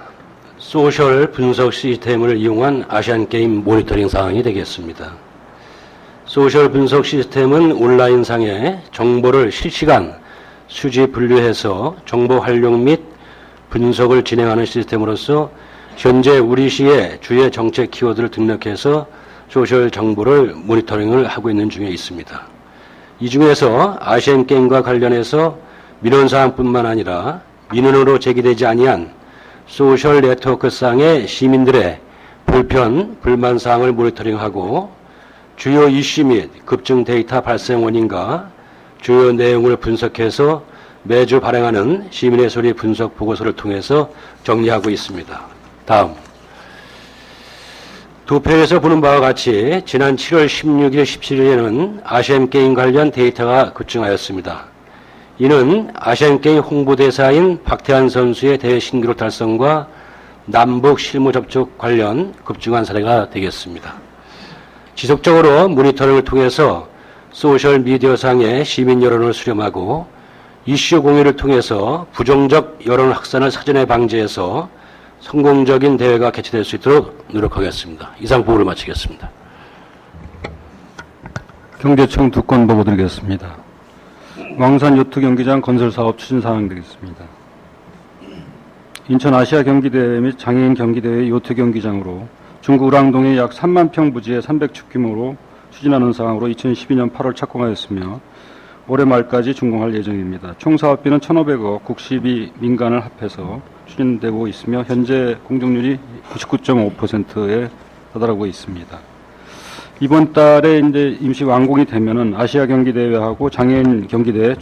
소셜 분석 시스템을 이용한 아시안게임 모니터링 사항이 되겠습니다. 소셜 분석 시스템은 온라인상에 정보를 실시간 수지 분류해서 정보 활용 및 분석을 진행하는 시스템으로서 현재 우리 시의 주요 정책 키워드를 등록해서 소셜 정보를 모니터링을 하고 있는 중에 있습니다. 이 중에서 아시안게임과 관련해서 민원사항뿐만 아니라 민원으로 제기되지 아니한 소셜 네트워크상의 시민들의 불편, 불만사항을 모니터링하고 주요 이슈 및 급증 데이터 발생 원인과 주요 내용을 분석해서 매주 발행하는 시민의 소리 분석 보고서를 통해서 정리하고 있습니다. 다음. 두 표에서 보는 바와 같이 지난 7월 16일, 17일에는 아시안게임 관련 데이터가 급증하였습니다. 이는 아시안게임 홍보대사인 박태환 선수의 대회 신기록 달성과 남북 실무 접촉 관련 급증한 사례가 되겠습니다. 지속적으로 모니터링을 통해서 소셜미디어상의 시민 여론을 수렴하고 이슈 공유를 통해서 부정적 여론 확산을 사전에 방지해서 성공적인 대회가 개최될 수 있도록 노력하겠습니다. 이상 보고를 마치겠습니다. 경제청 두 건 보고 드리겠습니다. 왕산 요트 경기장 건설 사업 추진 사항 드리겠습니다. 인천 아시아 경기대회 및 장애인 경기대회 요트 경기장으로 중구 우랑동의 약 3만 평 부지의 300축 규모로 추진하는 사항으로 2012년 8월 착공하였으며 올해 말까지 준공할 예정입니다. 총 사업비는 1,500억, 국시비 민간을 합해서 추진되고 있으며 현재 공정률이 99.5%에 도달하고 있습니다. 이번 달에 이제 임시 완공이 되면은 아시아 경기대회하고 장애인 경기대회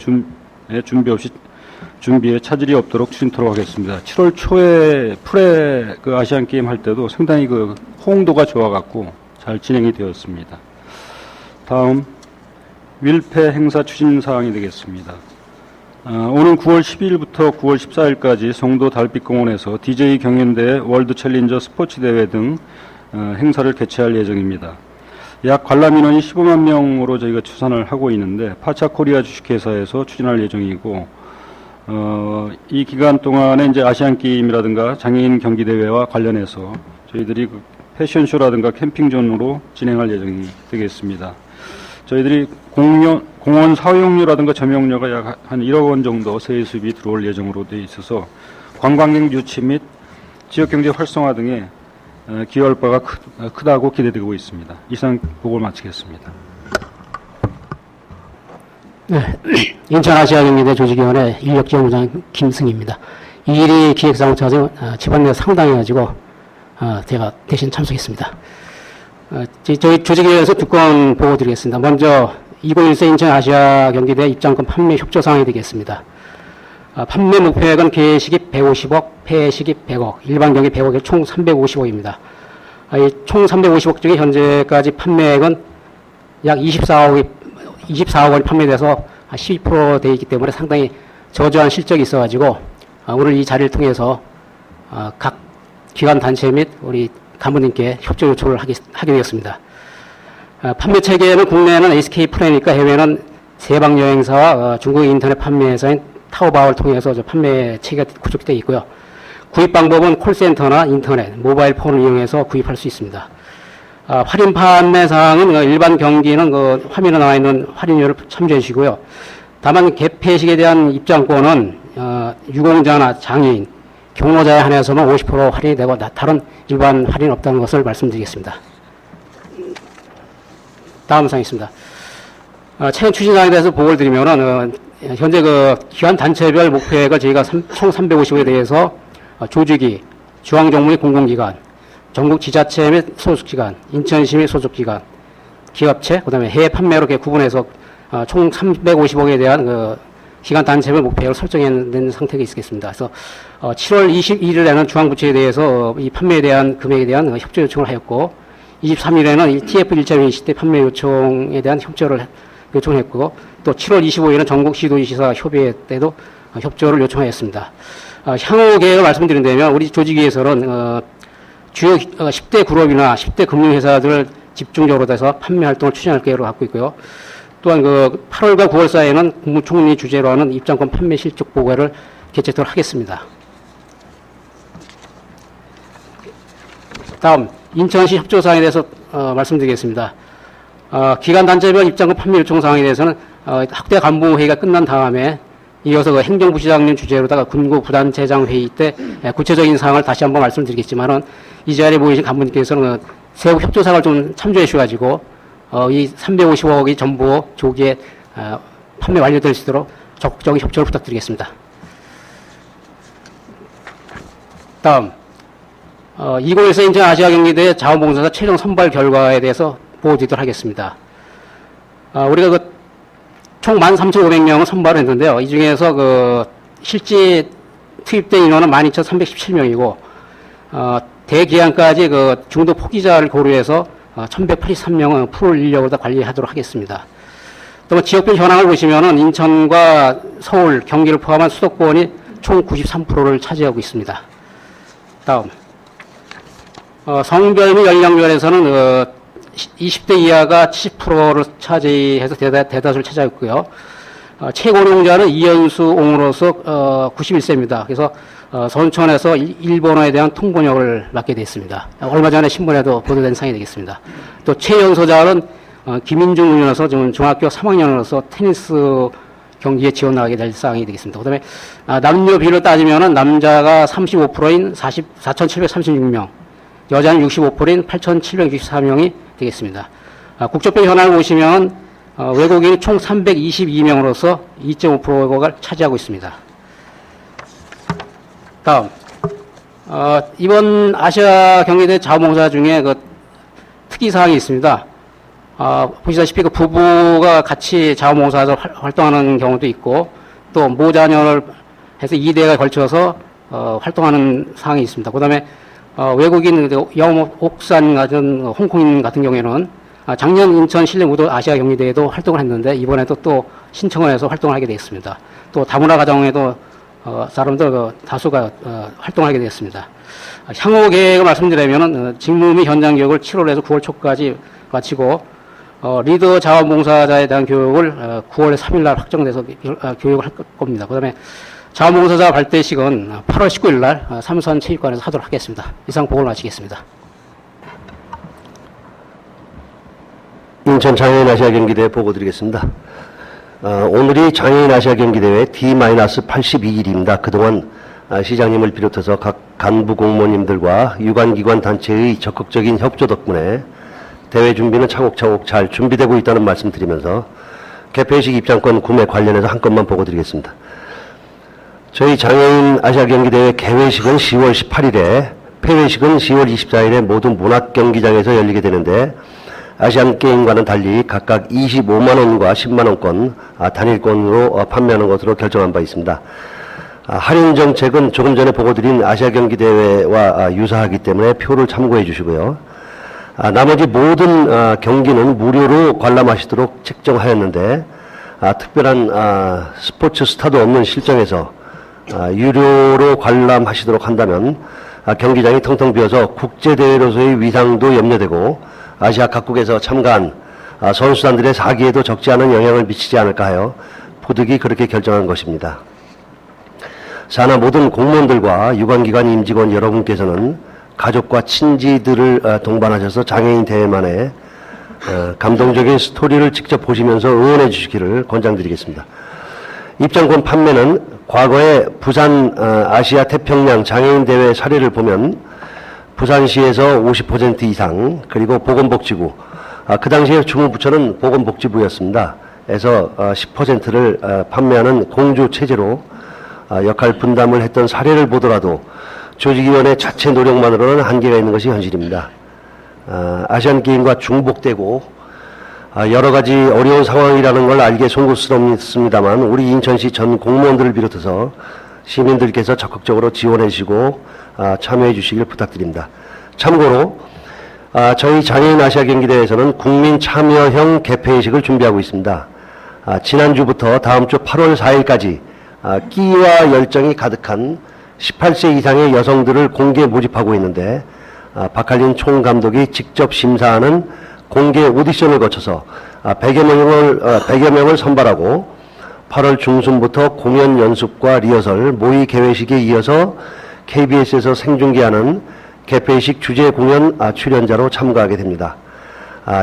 준비에 차질이 없도록 추진토록 하겠습니다. 7월 초에 프레 그 아시안 게임 할 때도 상당히 그 호응도가 좋아갖고 잘 진행이 되었습니다. 다음 윌패 행사 추진 사항이 되겠습니다. 오는 9월 12일부터 9월 14일까지 송도 달빛공원에서 DJ 경연대회, 월드 챌린저 스포츠 대회 등 행사를 개최할 예정입니다. 약 관람 인원이 15만 명으로 저희가 추산을 하고 있는데 파차코리아 주식회사에서 추진할 예정이고 이 기간 동안에 이제 아시안 게임이라든가 장애인 경기 대회와 관련해서 저희들이 그 패션쇼라든가 캠핑존으로 진행할 예정이 되겠습니다. 저희들이 공원 사용료라든가 점용료가 약 한 1억 원 정도 세액 수입이 들어올 예정으로 되어 있어서 관광객 유치 및 지역경제 활성화 등에 기여할 바가 크다고 기대되고 있습니다. 이상 보고를 마치겠습니다. 네, 인천아시아경기대 조직위원회 인력지원부장 김승희입니다. 이 일이 기획사무처에서 집안내가 상당해가지고 제가 대신 참석했습니다. 저희 조직위원회에서 두 건 보고 드리겠습니다. 먼저 2014 인천아시아경기대 입장권 판매 협조 사항이 되겠습니다. 판매 목표액은 개시기 150억, 폐시기 100억, 일반 경기 100억에 총 350억입니다. 총 350억 중에 현재까지 판매액은 약 24억 원이 판매돼서 12% 되어 있기 때문에 상당히 저조한 실적이 있어가지고 오늘 이 자리를 통해서 각 기관 단체 및 우리 간부님께 협조 요청을 하게 되었습니다. 판매 체계는 국내에는 SK 프레니까 해외는 세방 여행사와 중국 인터넷 판매회사인 타오바오를 통해서 판매 체계가 구축되어 있고요. 구입 방법은 콜센터나 인터넷, 모바일 폰을 이용해서 구입할 수 있습니다. 할인 판매 사항은 일반 경기는 그 화면에 나와 있는 할인율을 참조해 주시고요. 다만 개폐식에 대한 입장권은 유공자나 장애인, 경로자에 한해서는 50% 할인이 되고 다른 일반 할인 없다는 것을 말씀드리겠습니다. 다음 사항이 있습니다. 차년 추진 사항에 대해서 보고를 드리면은 현재 그 기관 단체별 목표액을 저희가 총 350억에 대해서 조직위, 중앙정부의 공공기관, 전국 지자체 및 소속기관, 인천시 및 소속기관, 기업체, 그 다음에 해외 판매로 이렇게 구분해서 총 350억에 대한 그 기간 단체별 목표를 설정해낸 상태가 있겠습니다. 그래서 7월 21일에는 중앙부처에 대해서 이 판매에 대한 금액에 대한 협조 요청을 하였고 23일에는 이 TF 1.2 시대 판매 요청에 대한 협조를 요청했고 또 7월 25일에는 전국 시도지사 협의회 때도 협조를 요청하였습니다. 향후 계획을 말씀드린다면 우리 조직위에서는 주요 10대 그룹이나 10대 금융회사들을 집중적으로 해서 판매 활동을 추진할 계획을 갖고 있고요. 또한 8월과 9월 사이에는 국무총리 주재로 하는 입장권 판매 실적 보고회를 개최토록 하겠습니다. 다음 인천시 협조사항에 대해서 말씀드리겠습니다. 기관 단체별 입장권 판매 요청 사항에 대해서는 학대 간부 회의가 끝난 다음에 이어서 행정부시장님 주재로다가 군구 부단체장 회의 때 구체적인 사항을 다시 한번 말씀드리겠지만은 이 자리에 모이신 간부님께서는 세부 협조사항을 좀 참조해 주셔가지고 이 350억이 전부 조기에 판매 완료될 수 있도록 적극적인 협조를 부탁드리겠습니다. 다음 2014 인천 아시아경기대회 자원봉사자 최종 선발 결과에 대해서 보여드리도록 하겠습니다. 우리가 총 13,500명을 선발을 했는데요. 이 중에서 실제 투입된 인원은 12,317명이고 대기한까지 중도 포기자를 고려해서 1,183명은 풀 인력으로 다 관리하도록 하겠습니다. 또 지역별 현황을 보시면은 인천과 서울, 경기를 포함한 수도권이 총 93%를 차지하고 있습니다. 다음 성별 및 연령별에서는 20대 이하가 70%를 차지해서 대다수를 차지했고요. 최고령자는 이현수 옹으로서 91세입니다. 그래서 선천에서 일본어에 대한 통번역을 맡게 됐습니다. 얼마 전에 신문에도 보도된 사항이 되겠습니다. 또 최연소자는 김인중 의원으로서 지금 중학교 3학년으로서 테니스 경기에 지원 나가게 될 사항이 되겠습니다. 그 다음에 남녀 비율로 따지면은 남자가 35%인 4,736명, 여자는 65%인 8,764명이 되겠습니다. 국적별 현황을 보시면 외국인이 총 322명으로서 2.5%를 차지하고 있습니다. 다음 이번 아시아 경기대 자원봉사 중에 특이사항이 있습니다. 보시다시피 부부가 같이 자원봉사에서 활동하는 경우도 있고 또 모자녀를 해서 2대에 걸쳐서 활동하는 사항이 있습니다. 그 다음에 외국인 영업 옥산 같은 홍콩인 같은 경우에는 작년 인천 실내 무도 아시아 경기대회도 활동을 했는데 이번에도 또 신청을 해서 활동을 하게 되었습니다. 또 다문화 가정에도 사람들 다수가 활동하게 되었습니다. 향후 계획을 말씀드리면은 직무 및 현장 교육을 7월에서 9월 초까지 마치고 리더 자원봉사자에 대한 교육을 9월 3일 날 확정돼서 교육을 할 겁니다. 그 다음에 자원봉사자 발대식은 8월 19일 날 삼선체육관에서 하도록 하겠습니다. 이상 보고를 마치겠습니다. 인천 장애인 아시아 경기대회 보고 드리겠습니다. 오늘이 장애인 아시아 경기대회 D-82일입니다. 그동안 시장님을 비롯해서 각 간부 공무원님들과 유관기관 단체의 적극적인 협조 덕분에 대회 준비는 차곡차곡 잘 준비되고 있다는 말씀 드리면서 개폐식 입장권 구매 관련해서 한 건만 보고 드리겠습니다. 저희 장애인 아시아 경기대회 개회식은 10월 18일에 폐회식은 10월 24일에 모든 문학경기장에서 열리게 되는데 아시안게임과는 달리 각각 25만원과 10만원권 단일권으로 판매하는 것으로 결정한 바 있습니다. 할인 정책은 조금 전에 보고드린 아시아 경기대회와 유사하기 때문에 표를 참고해 주시고요. 나머지 모든 경기는 무료로 관람하시도록 책정하였는데 특별한 스포츠 스타도 없는 실정에서 유료로 관람하시도록 한다면 경기장이 텅텅 비어서 국제대회로서의 위상도 염려되고 아시아 각국에서 참가한 선수단들의 사기에도 적지 않은 영향을 미치지 않을까 하여 부득이 그렇게 결정한 것입니다. 산하 모든 공무원들과 유관기관 임직원 여러분께서는 가족과 친지들을 동반하셔서 장애인 대회만의 감동적인 스토리를 직접 보시면서 응원해 주시기를 권장드리겠습니다. 입장권 판매는 과거에 부산 아시아 태평양 장애인 대회 사례를 보면 부산시에서 50% 이상 그리고 보건복지부 그 당시에 주무부처는 보건복지부였습니다. 에서 10%를 판매하는 공조 체제로 역할 분담을 했던 사례를 보더라도 조직위원회 자체 노력만으로는 한계가 있는 것이 현실입니다. 아시안게임과 중복되고 여러 가지 어려운 상황이라는 걸 알기에 송구스럽습니다만 우리 인천시 전 공무원들을 비롯해서 시민들께서 적극적으로 지원해 주시고 참여해 주시길 부탁드립니다. 참고로 저희 장애인 아시아 경기대회에서는 국민 참여형 개폐회식을 준비하고 있습니다. 지난주부터 다음 주 8월 4일까지 끼와 열정이 가득한 18세 이상의 여성들을 공개 모집하고 있는데 박할린 총감독이 직접 심사하는 공개 오디션을 거쳐서 100여 명을 선발하고 8월 중순부터 공연 연습과 리허설, 모의 개회식에 이어서 KBS에서 생중계하는 개폐식 주제 공연 출연자로 참가하게 됩니다.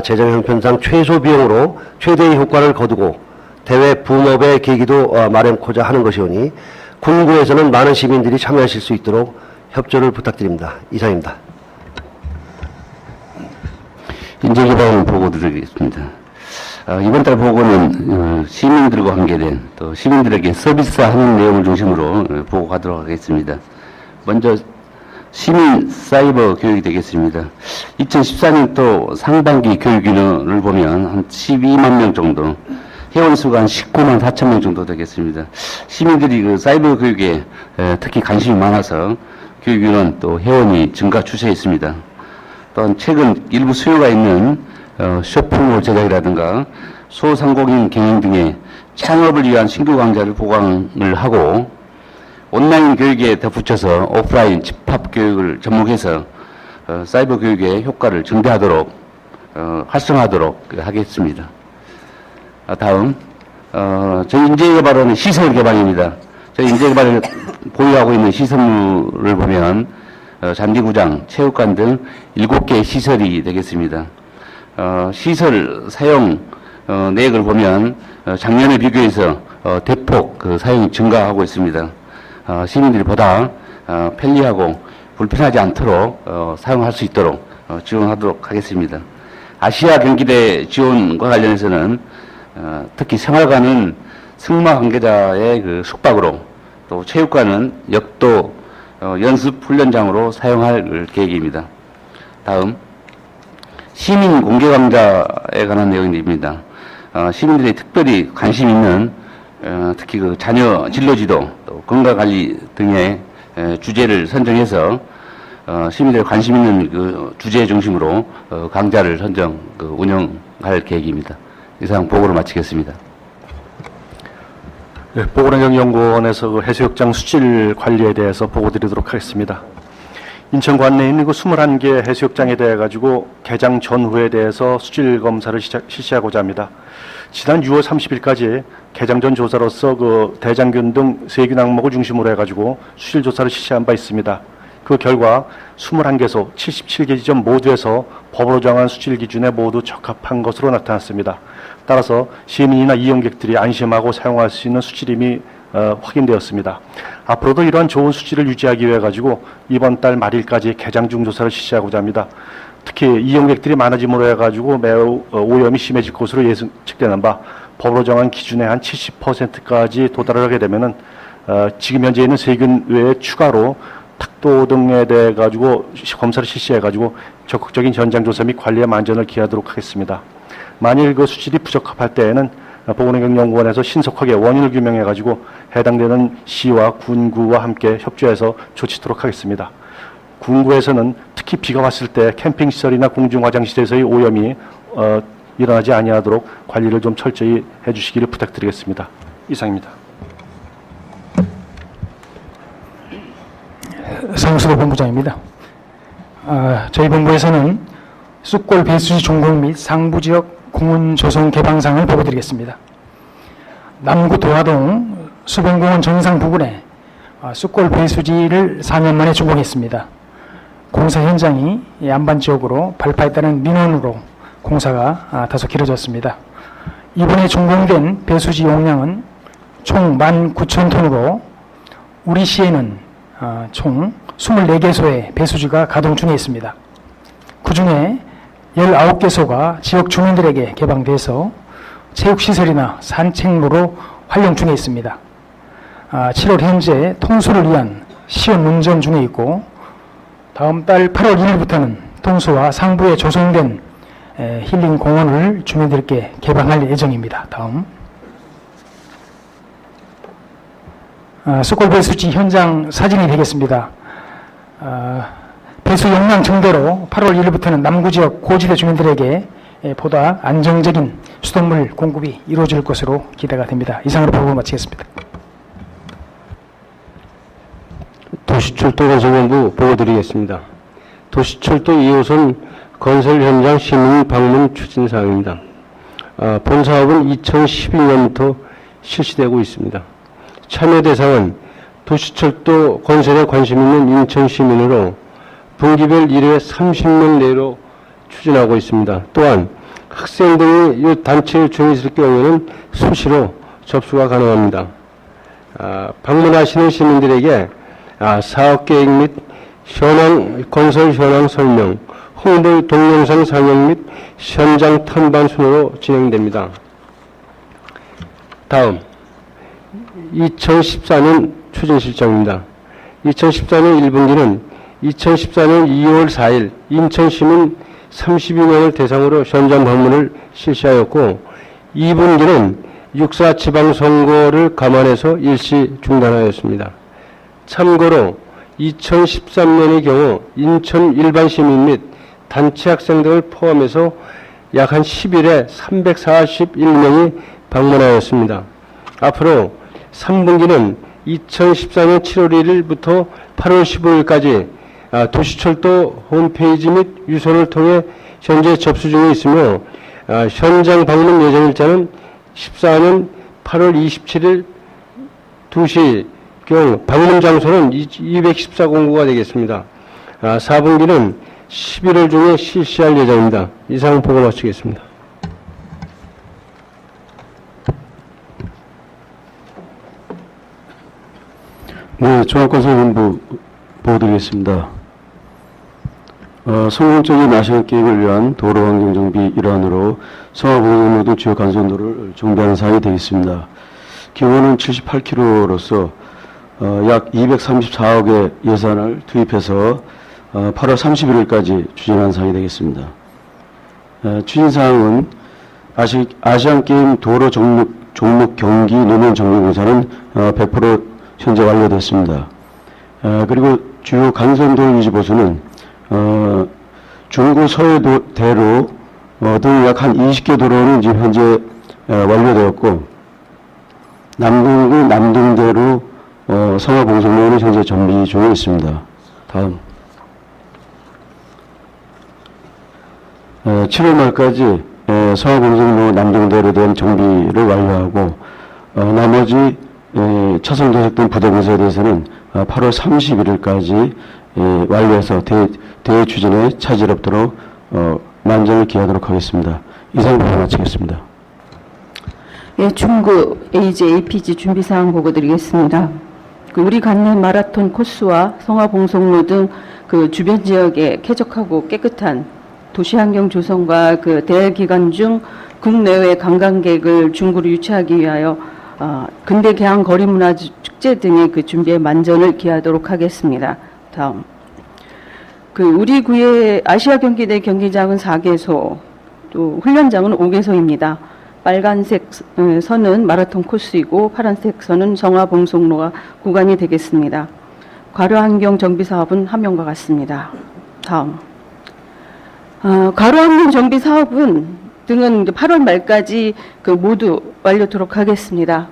재정 형편상 최소 비용으로 최대의 효과를 거두고 대회 붐업의 계기도 마련코자 하는 것이오니 군구에서는 많은 시민들이 참여하실 수 있도록 협조를 부탁드립니다. 이상입니다. 인재개발 보고 드리겠습니다. 이번 달 보고는 시민들과 관계된 또 시민들에게 서비스하는 내용을 중심으로 보고하도록 하겠습니다. 먼저 시민 사이버 교육이 되겠습니다. 2014년도 상반기 교육 인원을 보면 한 12만 명 정도, 회원 수가 한 19만 4천 명 정도 되겠습니다. 시민들이 그 사이버 교육에 특히 관심이 많아서 교육 인원 또 회원이 증가 추세에 있습니다. 또한 최근 일부 수요가 있는 쇼핑몰 제작이라든가 소상공인 경영 등의 창업을 위한 신규 강좌를 보강을 하고 온라인 교육에 덧붙여서 오프라인 집합 교육을 접목해서 사이버 교육의 효과를 증대하도록 활성화하도록 하겠습니다. 다음 저희 인재개발은 시설 개방입니다. 저희 인재개발을 보유하고 있는 시설물을 보면 잔디구장, 체육관 등 7개의 시설이 되겠습니다. 시설 사용 내역을 보면 작년에 비교해서 대폭 사용이 증가하고 있습니다. 시민들이 보다 편리하고 불편하지 않도록 사용할 수 있도록 지원하도록 하겠습니다. 아시아 경기대 지원과 관련해서는 특히 생활관은 승마 관계자의 숙박으로 또 체육관은 역도 연습 훈련장으로 사용할 계획입니다. 다음 시민 공개 강좌에 관한 내용입니다. 시민들이 특별히 관심 있는 특히 그 자녀 진로지도 또 건강관리 등의 주제를 선정해서 시민들이 관심 있는 그 주제 중심으로 강좌를 선정 운영할 계획입니다. 이상 보고를 마치겠습니다. 네, 보건환경연구원에서 그 해수욕장 수질 관리에 대해서 보고 드리도록 하겠습니다. 인천 관내에 있는 그 21개 해수욕장에 대해 가지고 개장 전후에 대해서 수질 검사를 실시하고자 합니다. 지난 6월 30일까지 개장 전 조사로서 그 대장균 등 세균 항목을 중심으로 해가지고 수질 조사를 실시한 바 있습니다. 그 결과 21개소 77개 지점 모두에서 법으로 정한 수질 기준에 모두 적합한 것으로 나타났습니다. 따라서 시민이나 이용객들이 안심하고 사용할 수 있는 수질임이 확인되었습니다. 앞으로도 이러한 좋은 수질을 유지하기 위해 가지고 이번 달 말일까지 개장 중 조사를 실시하고자 합니다. 특히 이용객들이 많아짐으로 해가지고 매우 오염이 심해질 것으로 예측되는 바 법으로 정한 기준의 한 70%까지 도달을 하게 되면은 지금 현재 있는 세균 외에 추가로 탁도 등에 대해 가지고 검사를 실시해 가지고 적극적인 현장 조사 및 관리에 만전을 기하도록 하겠습니다. 만일 그 수질이 부적합할 때에는 보건환경연구원에서 신속하게 원인을 규명해 가지고 해당되는 시와 군구와 함께 협조해서 조치토록 하겠습니다. 군구에서는 특히 비가 왔을 때 캠핑시설이나 공중화장실에서의 오염이 일어나지 아니하도록 관리를 좀 철저히 해주시기를 부탁드리겠습니다. 이상입니다. 상수도 본부장입니다. 저희 본부에서는 쑥골 배수지 준공 및 상부지역 공원 조성 개방상을 보고드리겠습니다. 남구 도화동 수변공원 정상 부근에 쑥골 배수지를 4년 만에 준공했습니다. 공사 현장이 안반 지역으로 발파에 따른 민원으로 공사가 다소 길어졌습니다. 이번에 준공된 배수지 용량은 총 19,000톤으로 우리 시에는 총 24개소의 배수지가 가동 중에 있습니다. 그 중에 19개소가 지역 주민들에게 개방돼서 체육시설이나 산책로로 활용 중에 있습니다. 7월 현재 통수를 위한 시연 운전 중에 있고 다음 달 8월 1일부터는 통수와 상부에 조성된 힐링 공원을 주민들께 개방할 예정입니다. 다음. 숯골 배수지 현장 사진이 되겠습니다. 배수 용량 증대로 8월 1일부터는 남구 지역 고지대 주민들에게 보다 안정적인 수돗물 공급이 이루어질 것으로 기대가 됩니다. 이상으로 보고 마치겠습니다. 도시철도 건설본부 보고드리겠습니다. 도시철도 2호선 건설 현장 시민 방문 추진 사항입니다. 본 사업은 2012년부터 실시되고 있습니다. 참여 대상은 도시철도 건설에 관심 있는 인천 시민으로 분기별 1회 30명 내로 추진하고 있습니다. 또한 학생 등이 이 단체에 조인했을 경우에는 수시로 접수가 가능합니다. 방문하시는 시민들에게 사업 계획 및 건설 현황 설명, 홍보 동영상 상영 및 현장 탐방 순으로 진행됩니다. 다음 2014년 추진 실정입니다. 2014년 1분기는 2014년 2월 4일 인천시민 32명을 대상으로 현장 방문을 실시하였고 2분기는 6.4 지방선거를 감안해서 일시 중단하였습니다. 참고로 2013년의 경우 인천 일반 시민 및 단체 학생 등을 포함해서 약 한 10일에 341명이 방문하였습니다. 앞으로 3분기는 2014년 7월 1일부터 8월 15일까지 도시철도 홈페이지 및 유선을 통해 현재 접수 중에 있으며 현장 방문 예정일자는 14년 8월 27일 2시 경 방문 장소는 214공구가 되겠습니다. 4분기는 11월 중에 실시할 예정입니다. 이상 보고 마치겠습니다. 네, 종합건설본부 보고드리겠습니다. 성공적인 아시안게임을 위한 도로환경정비 일환으로 성화공원로 등 주요 간선도를 정비하는 사항이 되겠습니다. 규모는 78km로서 약 234억의 예산을 투입해서 8월 31일까지 추진하는 사항이 되겠습니다. 추진사항은 아시안게임 도로 종목 경기 노면 정비 공사는 100% 현재 완료됐습니다. 그리고 주요 간선도 유지 보수는 중구 서해대로 등 약 한 20개 도로는 지금 현재 완료되었고 남동구 남동대로 성화봉송로는 현재 정비 중에 있습니다. 다음 7월 말까지 성화봉송로 남동대로에 대한 정비를 완료하고 나머지 차선 도색 등 부대 공사에 대해서는 8월 31일까지 완료해서 대회 추진에 차질 없도록 만전을 기하도록 하겠습니다. 이상 보고 마치겠습니다. 예, 중구 AJ, APG 준비사항 보고드리겠습니다. 우리 관내 마라톤 코스와 성화봉송로 등 그 주변 지역에 쾌적하고 깨끗한 도시환경 조성과 그 대회 기간 중 국내외 관광객을 중구로 유치하기 위하여 근대 개항 거리문화 축제 등의 그 준비에 만전을 기하도록 하겠습니다. 다음. 우리 구의 아시아 경기대 경기장은 4개소, 또 훈련장은 5개소입니다. 빨간색 선은 마라톤 코스이고 파란색 선은 성화봉송로가 구간이 되겠습니다. 과로환경 정비 사업은 하명과 같습니다. 다음. 과로환경 정비 사업은 등은 8월 말까지 모두 완료토록 하겠습니다.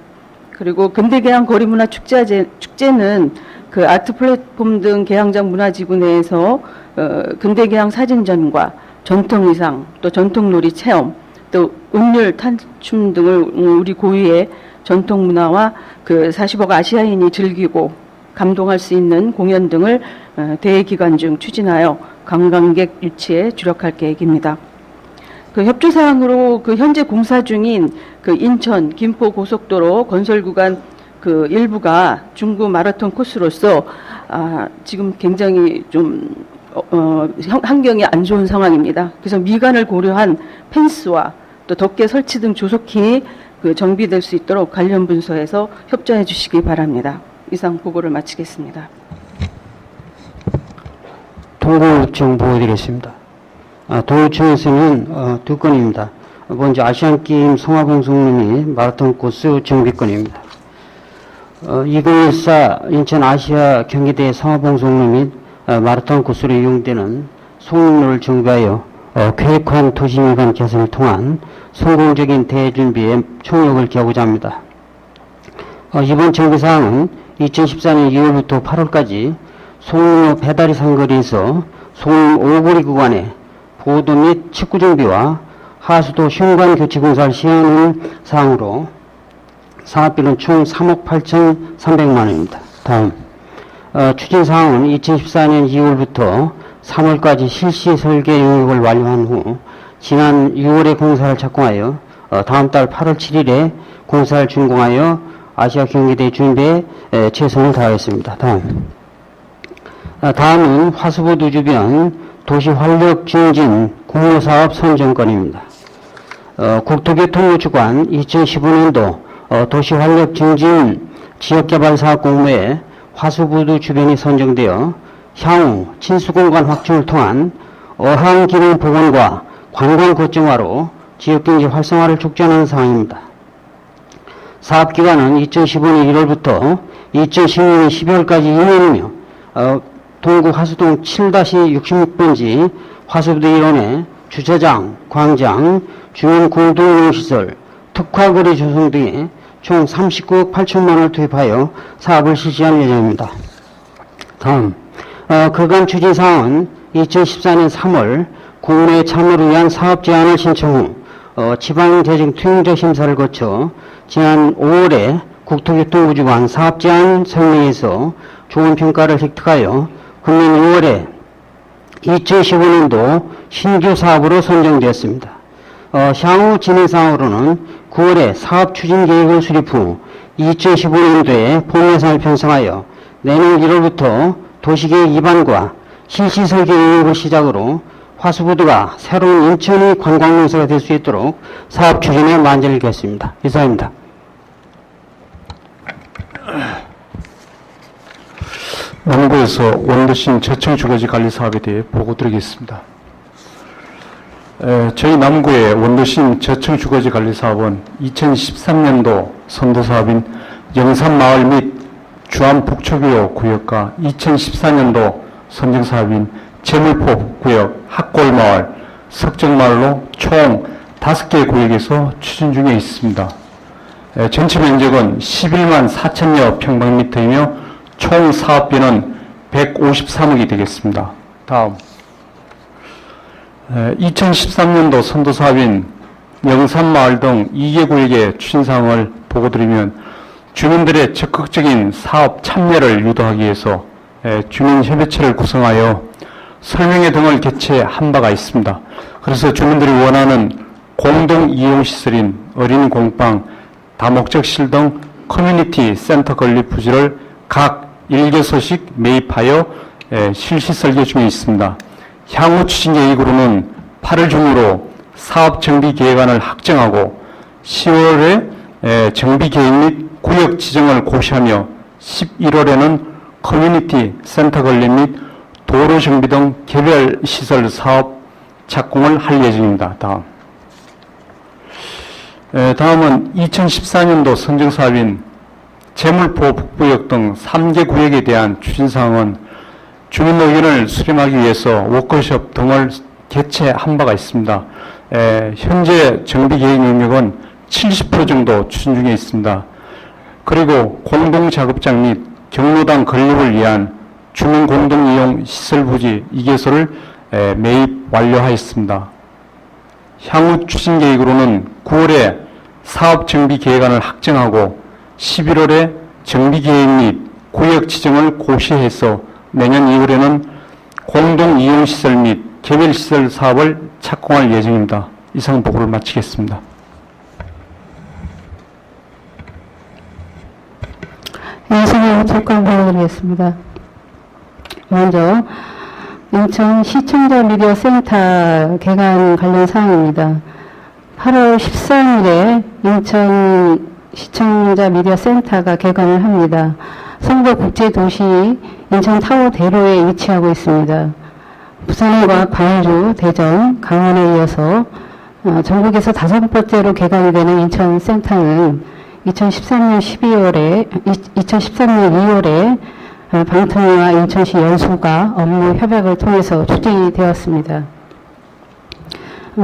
그리고 근대개항 거리문화 축제는 그 아트 플랫폼 등 개항장 문화지구 내에서 근대개항 사진전과 전통의상, 또 전통놀이 체험, 또 운율 탄춤 등을 우리 고유의 전통문화와 그 40억 아시아인이 즐기고 감동할 수 있는 공연 등을 대회 기간 중 추진하여 관광객 유치에 주력할 계획입니다. 협조사항으로 현재 공사 중인 인천 김포 고속도로 건설 구간 일부가 중구 마라톤 코스로서 지금 굉장히 좀 환경이 안 좋은 상황입니다. 그래서 미관을 고려한 펜스와 또 덮개 설치 등 조속히 정비될 수 있도록 관련 분서에서 협조해 주시기 바랍니다. 이상 보고를 마치겠습니다. 통보 요청 보여드리겠습니다. 도요청에서는 두 건입니다. 먼저 아시안게임 성화봉송 및 마라톤 코스 정비건입니다. 2014 인천 아시아 경기대 성화봉송 및 마라톤 코스로 이용되는 송로를 정비하여 계획한 도시미관 개선을 통한 성공적인 대준비에 총력을 기하고자 합니다. 이번 정비사항은 2014년 2월부터 8월까지 송로 배다리 상거리에서 송로 오거리 구간에 보도 및 척구 정비와 하수도 현관 교체 공사를 시행하는 사항으로 사업비는 총 3억 8,300만 원입니다. 다음 추진사항은 2014년 2월부터 3월까지 실시 설계 용역을 완료한 후 지난 6월에 공사를 착공하여 다음 달 8월 7일에 공사를 준공하여 아시아 경기대 준비에 최선을 다하겠습니다. 다음은 화수보도 주변 도시 활력 증진 공모사업 선정건입니다. 국토교통부 주관 2015년도 도시 활력 증진 지역개발사업 공모에 화수보도 주변이 선정되어 향후 친수공간 확충을 통한 어항기능 복원과 관광 거점화로 지역경제 활성화를 촉진하는 사항입니다. 사업기간은 2015년 1월부터 2016년 12월까지 2년이며 동구 하수동 7-66번지 화수부도 일원에 주차장, 광장, 주요 공동이용시설, 특화거리 조성 등에 총 39억 8천만 원을 투입하여 사업을 실시할 예정입니다. 다음 그간 추진사항은 2014년 3월 국내 참여를 위한 사업 제안을 신청 후 지방재정 투영적 심사를 거쳐 지난 5월에 국토교통부 주관 사업제안 설명에서 좋은 평가를 획득하여 금년 6월에 2015년도 신규 사업으로 선정되었습니다. 향후 진행사항으로는 9월에 사업 추진 계획을 수립 후 2015년도에 본 예산을 편성하여 내년 1월부터 도시계획 입안과 실시 설계 용역을 시작으로 화수보도가 새로운 인천의 관광명소가 될 수 있도록 사업 추진에 만전을 기했습니다. 이상입니다. 남구에서 원도심 저층주거지 관리 사업에 대해 보고드리겠습니다. 저희 남구의 원도심 저층주거지 관리 사업은 2013년도 선도사업인 영산마을 및 주암북초교 구역과 2014년도 선정사업인 제물포 구역, 학골마을, 석정마을로 총 5개 구역에서 추진 중에 있습니다. 전체 면적은 11만 4천여 평방미터이며 총 사업비는 153억이 되겠습니다. 다음 2013년도 선도사업인 영산마을 등 2개 구역의 추진사항을 보고드리면 주민들의 적극적인 사업 참여를 유도하기 위해서 주민협의체를 구성하여 설명회 등을 개최한 바가 있습니다. 그래서 주민들이 원하는 공동이용시설인 어린이 공방, 다목적실 등 커뮤니티 센터 건립 부지를 각 1개소씩 매입하여 실시 설계 중에 있습니다. 향후 추진 계획으로는 8월 중으로 사업 정비 계획안을 확정하고 10월에 정비 계획 및 구역 지정을 고시하며 11월에는 커뮤니티 센터 건립 및 도로 정비 등 개별 시설 사업 착공을 할 예정입니다. 다음은 2014년도 선정사업인 제물포 북부역 등 3개 구역에 대한 추진사항은 주민 의견을 수렴하기 위해서 워크숍 등을 개최한 바가 있습니다. 현재 정비 계획 능력은 70% 정도 추진 중에 있습니다. 그리고 공동작업장 및 경로당 건립을 위한 주민 공동이용 시설부지 2개소를 매입 완료하였습니다. 향후 추진 계획으로는 9월에 사업 정비 계획안을 확정하고 11월에 정비 계획 및 구역 지정을 고시해서 내년 2월에는 공동이용시설 및 개별시설 사업을 착공할 예정입니다. 이상 보고를 마치겠습니다. 이상으로 조건 보여드리겠습니다. 먼저 인천 시청자 미디어 센터 개관 관련 사항입니다. 8월 13일에 인천 시청자 미디어 센터가 개관을 합니다. 성도 국제도시 인천 타워 대로에 위치하고 있습니다. 부산과 광주, 대전, 강원에 이어서 전국에서 5번째로 개관이 되는 인천센터는 2013년 2월에 방통위와 인천시 연수가 업무 협약을 통해서 추진이 되었습니다.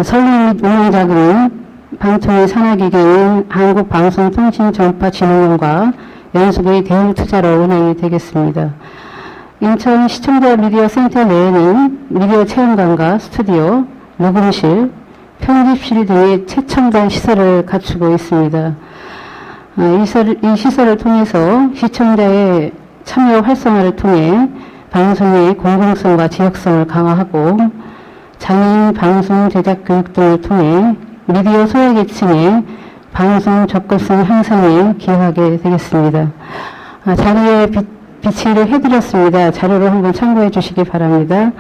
설립 및 운영 자금은 방통위 산하기관인 한국방송통신전파진흥원과 연수구의 대응 투자로 운영이 되겠습니다. 인천 시청자 미디어 센터 내에는 미디어 체험관과 스튜디오, 녹음실, 편집실 등의 최첨단 시설을 갖추고 있습니다. 이 시설을 통해서 시청자의 참여 활성화를 통해 방송의 공공성과 지역성을 강화하고 장애인 방송 제작 교육 등을 통해 미디어 소외계층의 방송 접근성 향상에 기여하게 되겠습니다. 자료에 비치를 해드렸습니다. 자료를 한번 참고해 주시기 바랍니다.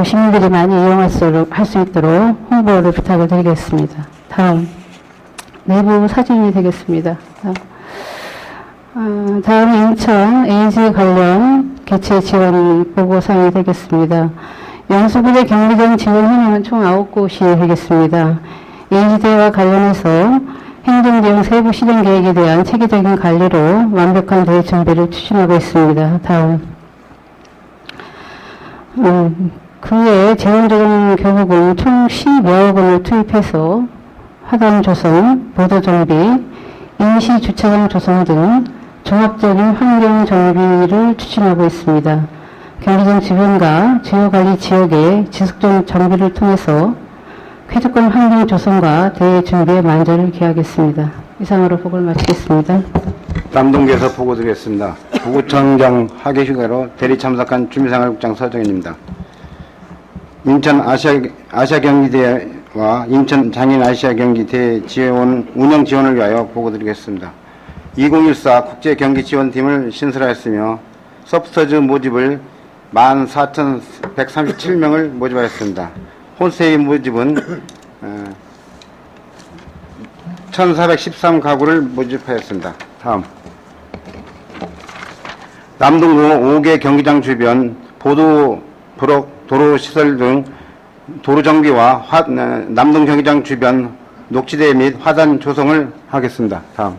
시민들이 많이 이용할 수 있도록 홍보를 부탁을 드리겠습니다. 다음 내부 사진이 되겠습니다. 다음 인천 AG 관련 개최 지원 보고사항이 되겠습니다. 연수구의 경비정 지원 현황은 총 9곳이 되겠습니다. AG대와 관련해서 행정비용 세부 실행 계획에 대한 체계적인 관리로 완벽한 대응 준비를 추진하고 있습니다. 다음. 그 외에 재원조정 교부금 총 10여억 원을 투입해서 화단 조성, 보도 정비, 임시 주차장 조성 등 종합적인 환경 정비를 추진하고 있습니다. 경기장 주변과 주요관리 지역의 지속적 정비를 통해서 쾌적한 환경 조성과 대회 준비에 만전을 기하겠습니다. 이상으로 보고를 마치겠습니다. 남동구에서 보고 드리겠습니다. 부구청장 하계 휴가로 대리 참석한 주민생활국장 서정현입니다. 인천 아시아경기대회와 인천 장애인 아시아경기대회 지원 운영 지원을 위하여 보고 드리겠습니다. 2014 국제경기지원팀을 신설하였으며 서포터즈 모집을 14,137명을 모집하였습니다. 홈스테이 모집은 1,413가구를 모집하였습니다. 다음. 남동구 5개 경기장 주변 보도, 도로시설 등 도로 정비와 남동 경기장 주변 녹지대 및 화단 조성을 하겠습니다. 다음.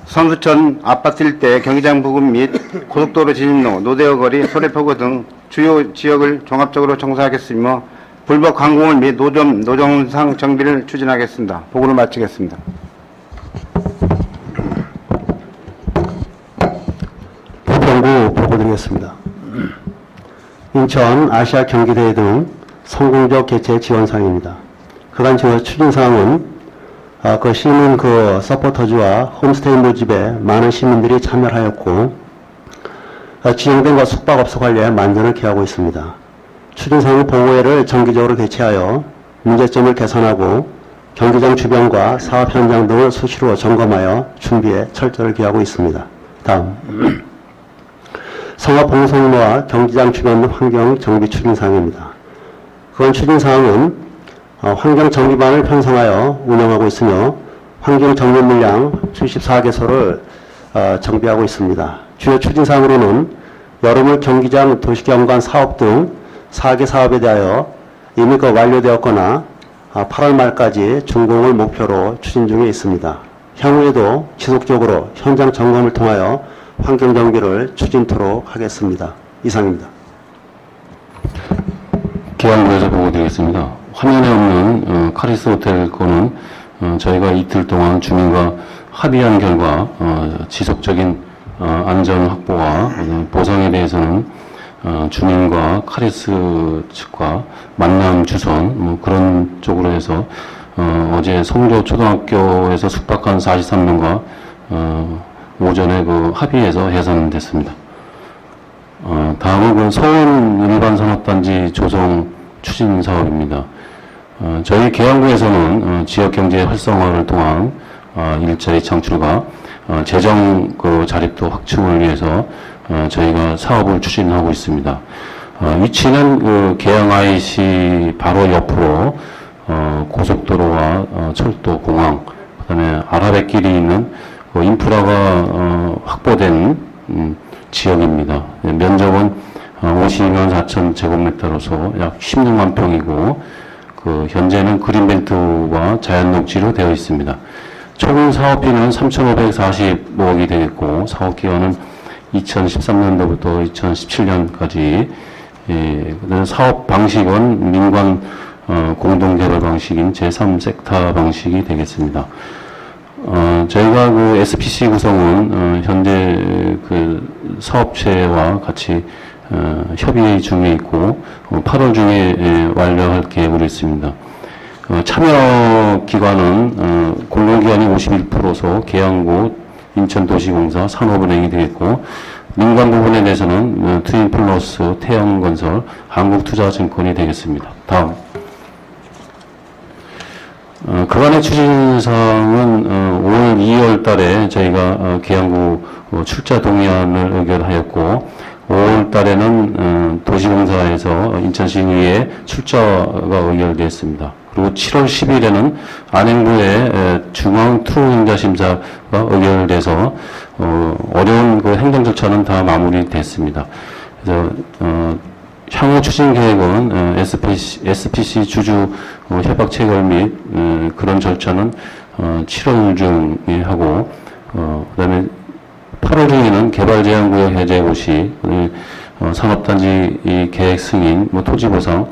선수촌 아파트 일대 경기장 부근 및 고속도로 진입로, 노대어 거리, 소래포구 등 주요 지역을 종합적으로 청소하겠으며 불법 광고물 및 노점상 정비를 추진하겠습니다. 보고를 마치겠습니다. 부평구 보고드리겠습니다. 인천 아시아 경기대회 등 성공적 개최 지원사항입니다. 그간 추진사항은 그 시민 서포터즈와 홈스테이 모집에 많은 시민들이 참여하였고 지정된 숙박업소 관리에 만전을 기하고 있습니다. 추진사항 보고회를 정기적으로 개최하여 문제점을 개선하고 경기장 주변과 사업 현장 등을 수시로 점검하여 준비에 철저를 기하고 있습니다. 다음. 성화봉송로와 경기장 주변 환경 정비 추진사항입니다. 그건 추진사항은 환경 정비반을 편성하여 운영하고 있으며 환경 정비 물량 74개소를 정비하고 있습니다. 주요 추진사항으로는 여름을 경기장 도시경관 사업 등 4개 사업에 대하여 이미 완료되었거나 8월 말까지 준공을 목표로 추진 중에 있습니다. 향후에도 지속적으로 현장 점검을 통하여 환경 정비를 추진토록 하겠습니다. 이상입니다. 계양구에서 보고드리겠습니다. 화면에 없는 카리스 호텔 거는 저희가 이틀 동안 주민과 합의한 결과 지속적인 안전 확보와 보상에 대해서는 주민과 카리스 측과 만남 주선 그런 쪽으로 해서 어제 성조 초등학교에서 숙박한 43명과 오전에 합의해서 해산됐습니다. 다음은 서원 일반산업단지 조성 추진 사업입니다. 저희 계양구에서는 지역경제 활성화를 통한 일자리 창출과 재정 자립도 확충을 위해서 저희가 사업을 추진하고 있습니다. 위치는 계양 IC 바로 옆으로 고속도로와 철도, 공항, 그다음에 아라뱃길이 있는 인프라가 확보된 지역입니다. 면적은 52만 4천 제곱미터로서 약 16만 평이고 현재는 그린벨트와 자연녹지로 되어 있습니다. 총 사업비는 3,545억이 되겠고 사업기간은 2013년도부터 2017년까지 사업 방식은 민관 공동개발 방식인 제3섹터 방식이 되겠습니다. 저희가 그 SPC 구성은 현재 그 사업체와 같이 협의 중에 있고 8월 중에 완료할 계획으로 있습니다. 참여 기관은 공공기관이 51%서 계양구, 인천도시공사, 산업은행이 되겠고 민간 부분에 대해서는 트윈플러스, 태양건설, 한국투자증권이 되겠습니다. 다음. 그간의 추진사항은 5월 2월 달에 저희가 계양구 출자 동의안을 의결하였고 5월 달에는 도시공사에서 인천시의회 출자가 의결되었습니다. 그리고 7월 10일에는 안행부의 중앙 트루 행자 심사가 의결돼서 어려운 그 행정 절차는 다 마무리됐습니다. 그래서 향후 추진 계획은 SPC 주주 협약 체결 및 그런 절차는 7월 중에 하고 그다음에 8월 중에는 개발제한구역 해제 고시, 산업단지 계획 승인, 토지 보상,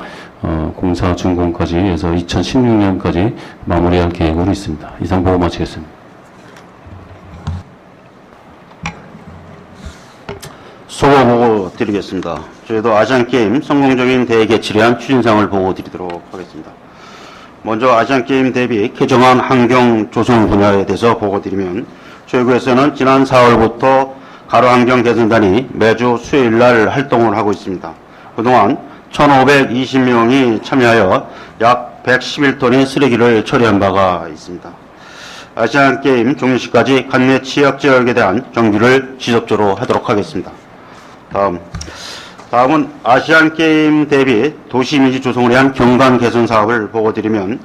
공사 준공까지 해서 2016년까지 마무리할 계획으로 있습니다. 이상 보고 마치겠습니다. 소거 보고 드리겠습니다. 저희도 아시안게임 성공적인 대회 개최를 위한 추진사항을 보고 드리도록 하겠습니다. 먼저 아시안게임 대비 개정안 환경 조성 분야에 대해서 보고 드리면 저희구에서는 지난 4월부터 가로환경 개선단이 매주 수요일 날 활동을 하고 있습니다. 그동안 1,520명이 참여하여 약 111톤의 쓰레기를 처리한 바가 있습니다. 아시안게임 종료시까지 관내 취약지역에 대한 정비를 지속적으로 하도록 하겠습니다. 다음은 아시안게임 대비 도시이미지 조성을 위한 경관 개선 사업을 보고 드리면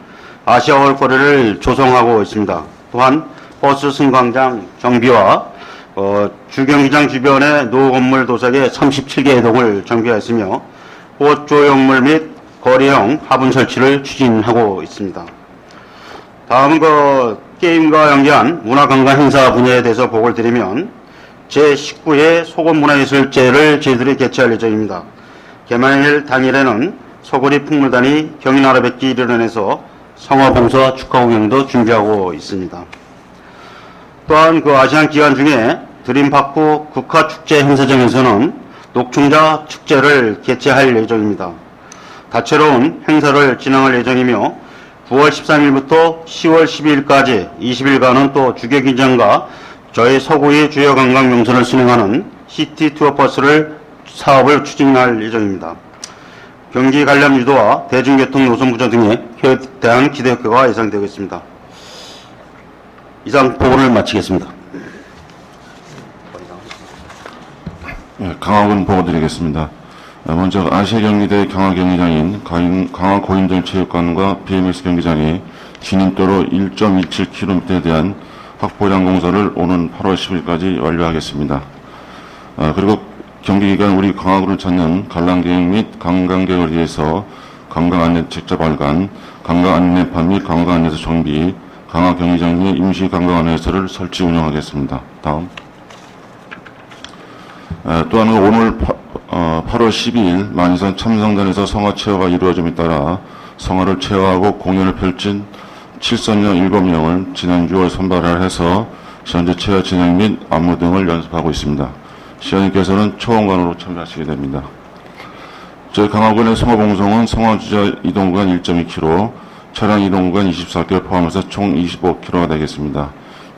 아시아월 거리를 조성하고 있습니다. 또한 버스 승강장 정비와 주경기장 주변의 노건물 도색에 37개 해동을 정비하였으며 보조용물 및 거리형 화분 설치를 추진하고 있습니다. 다음은 게임과 연계한 문화관광 행사 분야에 대해서 보고를 드리면 제19회 소금문화예술제를 저희들이 개최할 예정입니다. 개막일 당일에는 소고리 풍물단이 경인아라뱃기 일원에서 성화봉사 축하공연도 준비하고 있습니다. 또한 아시안 기간 중에 드림파크 국가축제 행사장에서는 녹충자 축제를 개최할 예정입니다. 다채로운 행사를 진행할 예정이며 9월 13일부터 10월 12일까지 20일간은 또 주계기장과 저희 서구의 주요 관광 명소를 순행하는 시티 투어 버스를 사업을 추진할 예정입니다. 경기 관련 유도와 대중교통 노선 구조 등에 대한 기대 효과가 예상되고 있습니다. 이상 보고를 마치겠습니다. 네, 강화군 보고 드리겠습니다. 먼저 아시아경기대 강화경기장인 강화고인돌체육관과 BMX 경기장이 진입도로 1.17km에 대한 확보량 공사를 오는 8월 10일까지 완료하겠습니다. 그리고 경기기간 우리 강화군을 찾는 관람객 및 관광객을 위해서 관광안내책자 발간, 관광안내판 및 관광안내소 정비, 강화경기장 및 임시 관광안내소를 설치 운영하겠습니다. 다음. 또한 오늘 8월 12일 만이산 참성단에서 성화 체화가 이루어짐에 따라 성화를 체화하고 공연을 펼친 7선녀 7명을 지난 6월 선발을 해서 현재 체화 진행 및 안무 등을 연습하고 있습니다. 시장님께서는 초원관으로 참여하시게 됩니다. 저희 강화군의 성화봉송은 성화주자 이동구간 1.2km, 차량 이동구간 24km 포함해서 총 25km가 되겠습니다.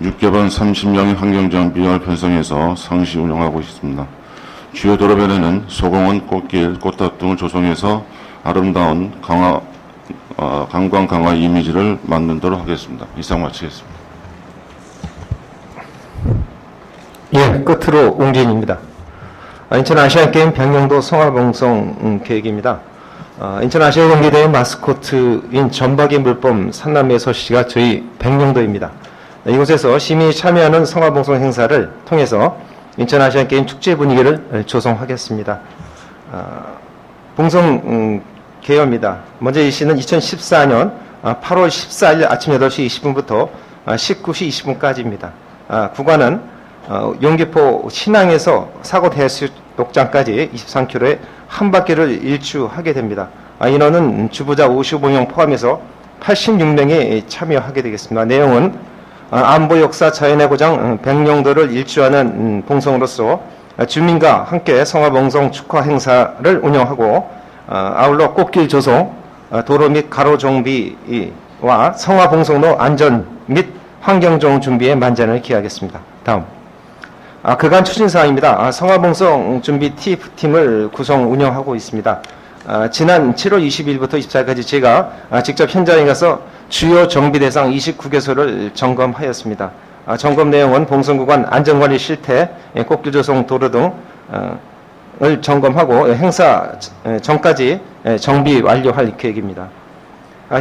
6개반 30명의 환경장비와 편성해서 상시 운영하고 있습니다. 주요 도로변에는 소공원, 꽃길, 꽃탑 등을 조성해서 아름다운 관광 강화 이미지를 만들도록 하겠습니다. 이상 마치겠습니다. 예, 끝으로 웅진입니다. 인천 아시안게임 병영도 성화봉송 계획입니다. 인천 아시아경기대회 마스코트인 전박이 물범 산남의 서시가 저희 백령도입니다. 이곳에서 시민이 참여하는 성화봉송 행사를 통해서 인천 아시안 게임 축제 분위기를 조성하겠습니다. 봉송 개요입니다. 먼저 이 시는 2014년 8월 14일 아침 8시 20분부터 19시 20분까지입니다. 구간은 용기포 신항에서 사고대해수욕장까지 23km의 한 바퀴를 일주하게 됩니다. 인원은 주부자 55명 포함해서 86명이 참여하게 되겠습니다. 내용은 안보 역사 자연의 고장 백령도를 일주하는 봉송으로서 주민과 함께 성화봉송 축하 행사를 운영하고 아울러 꽃길 조성, 도로 및 가로 정비와 성화봉송로 안전 및 환경조성 준비에 만전을 기하겠습니다. 다음. 그간 추진사항입니다. 성화봉송 준비 TF팀을 구성 운영하고 있습니다. 지난 7월 20일부터 24일까지 제가 직접 현장에 가서 주요 정비 대상 29개소를 점검하였습니다. 점검 내용은 봉송구간 안전관리 실태, 꽃길 조성 도로 등을 점검하고 행사 전까지 정비 완료할 계획입니다.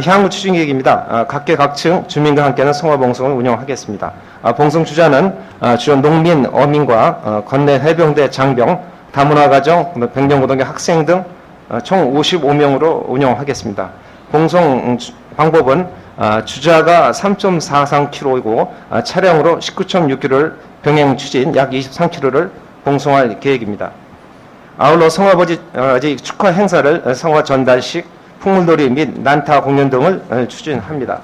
향후 추진 계획입니다. 각계 각층 주민과 함께하는 성화봉송을 운영하겠습니다. 봉송 주자는 주요 농민, 어민과 건내 해병대 장병, 다문화가정, 백령고등학교 학생 등 총 55명으로 운영하겠습니다. 봉송 방법은 주자가 3.43km이고 차량으로 19.6km를 병행 추진 약 23km를 봉송할 계획입니다. 아울러 성화버지 축하 행사를 성화 전달식, 풍물놀이 및 난타 공연 등을 추진합니다.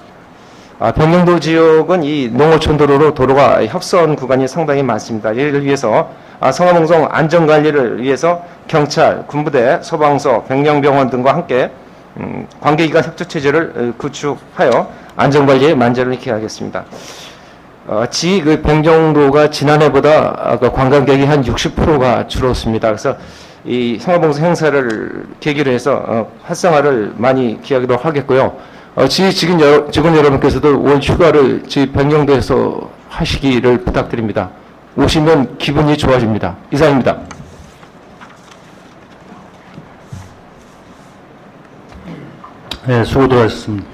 병령도 지역은 이 농어촌 도로로 도로가 협선 구간이 상당히 많습니다. 이를 위해서 성화봉송 안전관리를 위해서 경찰, 군부대, 소방서, 백령병원 등과 함께 관계기관 협조체제를 구축하여 안전관리에 만전을 기하겠습니다. 그 백령도가 지난해보다 관광객이 한 60%가 줄었습니다. 그래서 이 성화봉송 행사를 계기로 해서 활성화를 많이 기하기로 하겠고요. 직원 여러분께서도 올 휴가를 백령도에서 하시기를 부탁드립니다. 오시면 기분이 좋아집니다. 이상입니다. 네, 수고들 하셨습니다.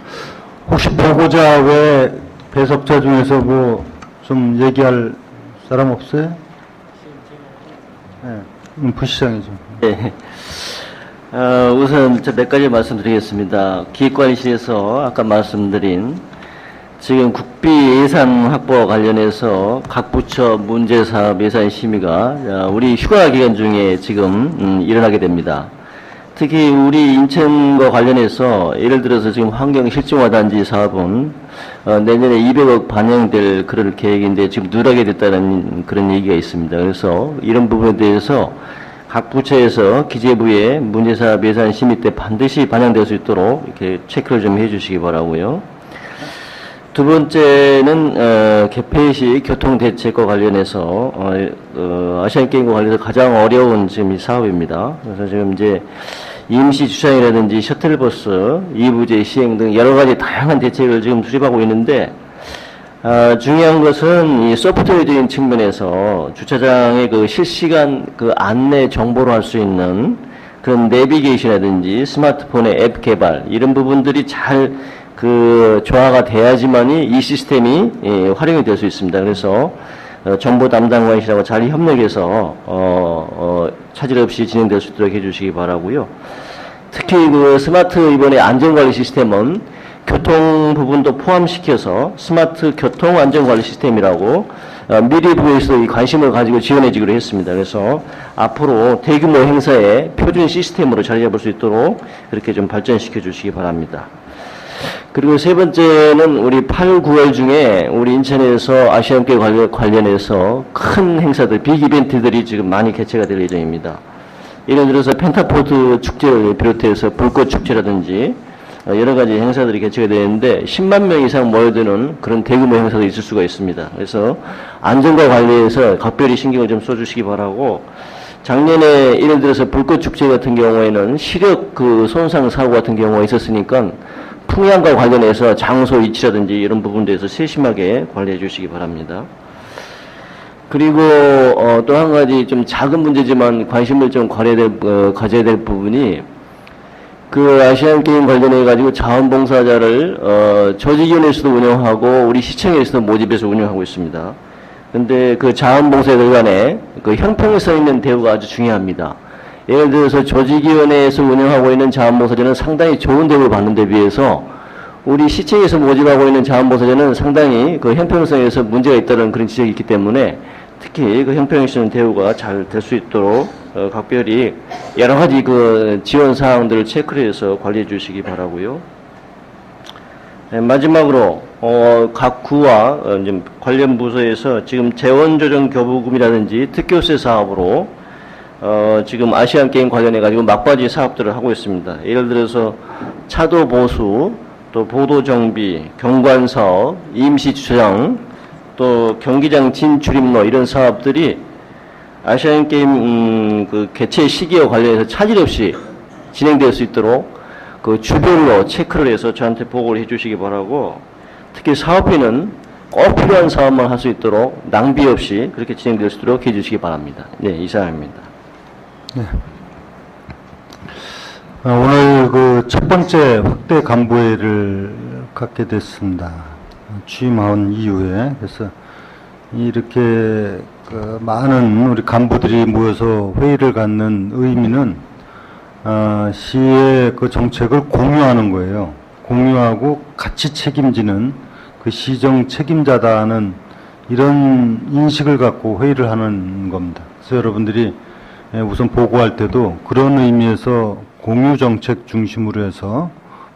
혹시 보고자 외 배석자 중에서 뭐 좀 얘기할 사람 없어요? 네, 부시장이죠. 네. 우선 몇 가지 말씀드리겠습니다. 기획관리실에서 아까 말씀드린 지금 국비 예산 확보와 관련해서 각 부처 문제사업 예산 심의가 우리 휴가 기간 중에 지금 일어나게 됩니다. 특히 우리 인천과 관련해서 예를 들어서 지금 환경 실증화단지 사업은 내년에 200억 반영될 그럴 계획인데 지금 누락이 됐다는 그런 얘기가 있습니다. 그래서 이런 부분에 대해서 각 부처에서 기재부에 문제사업 예산 심의 때 반드시 반영될 수 있도록 이렇게 체크를 좀 해주시기 바라고요. 두 번째는 개폐시 교통대책과 관련해서 아시안게임과 관련해서 가장 어려운 지금 이 사업입니다. 그래서 지금 이제 임시 주차장이라든지 셔틀버스, 2부제 시행 등 여러 가지 다양한 대책을 지금 수립하고 있는데 중요한 것은 이 소프트웨어적인 측면에서 주차장의 그 실시간 그 안내 정보로 할 수 있는 그런 내비게이션이라든지 스마트폰의 앱 개발 이런 부분들이 잘 그 조화가 돼야지만이 이 시스템이 활용이 될 수 있습니다. 그래서 정보 담당관이시라고 잘 협력해서 차질 없이 진행될 수 있도록 해주시기 바라고요. 특히 그 스마트 이번에 안전관리 시스템은 교통 부분도 포함시켜서 스마트 교통 안전관리 시스템이라고 미리 부에서 이 관심을 가지고 지원해주기로 했습니다. 그래서 앞으로 대규모 행사에 표준 시스템으로 자리 잡을 수 있도록 그렇게 좀 발전시켜 주시기 바랍니다. 그리고 세 번째는 우리 8, 9월 중에 우리 인천에서 아시안게임 관련해서 큰 행사들, 빅 이벤트들이 지금 많이 개최가 될 예정입니다. 예를 들어서 펜타포트 축제를 비롯해서 불꽃 축제라든지 여러 가지 행사들이 개최가 되는데 10만 명 이상 모여드는 그런 대규모 행사도 있을 수가 있습니다. 그래서 안전과 관리해서 각별히 신경을 좀 써주시기 바라고, 작년에 예를 들어서 불꽃 축제 같은 경우에는 시력 그 손상 사고 같은 경우가 있었으니까 풍향과 관련해서 장소 위치라든지 이런 부분들에서 세심하게 관리해 주시기 바랍니다. 그리고 또 한 가지 좀 작은 문제지만 관심을 좀 가져야 될 부분이 그 아시안게임 관련해 가지고 자원봉사자를 조직위원회에서도 운영하고 우리 시청에서도 모집해서 운영하고 있습니다. 근데 그 자원봉사자들 간에 그 형평성 있는 대우가 아주 중요합니다. 예를 들어서 조직위원회에서 운영하고 있는 자원봉사자는 상당히 좋은 대우를 받는 데 비해서 우리 시청에서 모집하고 있는 자원봉사자는 상당히 그 형평성에서 문제가 있다는 그런 지적이 있기 때문에 특히 그 형평성 있는 대우가 잘 될 수 있도록 각별히 여러 가지 그 지원 사항들을 체크를 해서 관리해 주시기 바라고요. 네, 마지막으로 각 구와 이제 관련 부서에서 지금 재원조정 교부금이라든지 특교세 사업으로 지금 아시안 게임 관련해 가지고 막바지 사업들을 하고 있습니다. 예를 들어서 차도 보수, 또 보도 정비, 경관 사업, 임시 주차장, 또 경기장 진출입로 이런 사업들이 아시안 게임 그 개최 시기와 관련해서 차질 없이 진행될 수 있도록 그 주별로 체크를 해서 저한테 보고를 해주시기 바라고, 특히 사업비는 꼭 필요한 사업만 할 수 있도록 낭비 없이 그렇게 진행될 수 있도록 해주시기 바랍니다. 네, 이상입니다. 네. 오늘 그 첫 번째 확대 간부회를 갖게 됐습니다. 취임한 이후에. 그래서 이렇게 그 많은 우리 간부들이 모여서 회의를 갖는 의미는 시의 그 정책을 공유하는 거예요. 공유하고 같이 책임지는 그 시정 책임자다는 이런 인식을 갖고 회의를 하는 겁니다. 그래서 여러분들이 우선 보고할 때도 그런 의미에서 공유 정책 중심으로 해서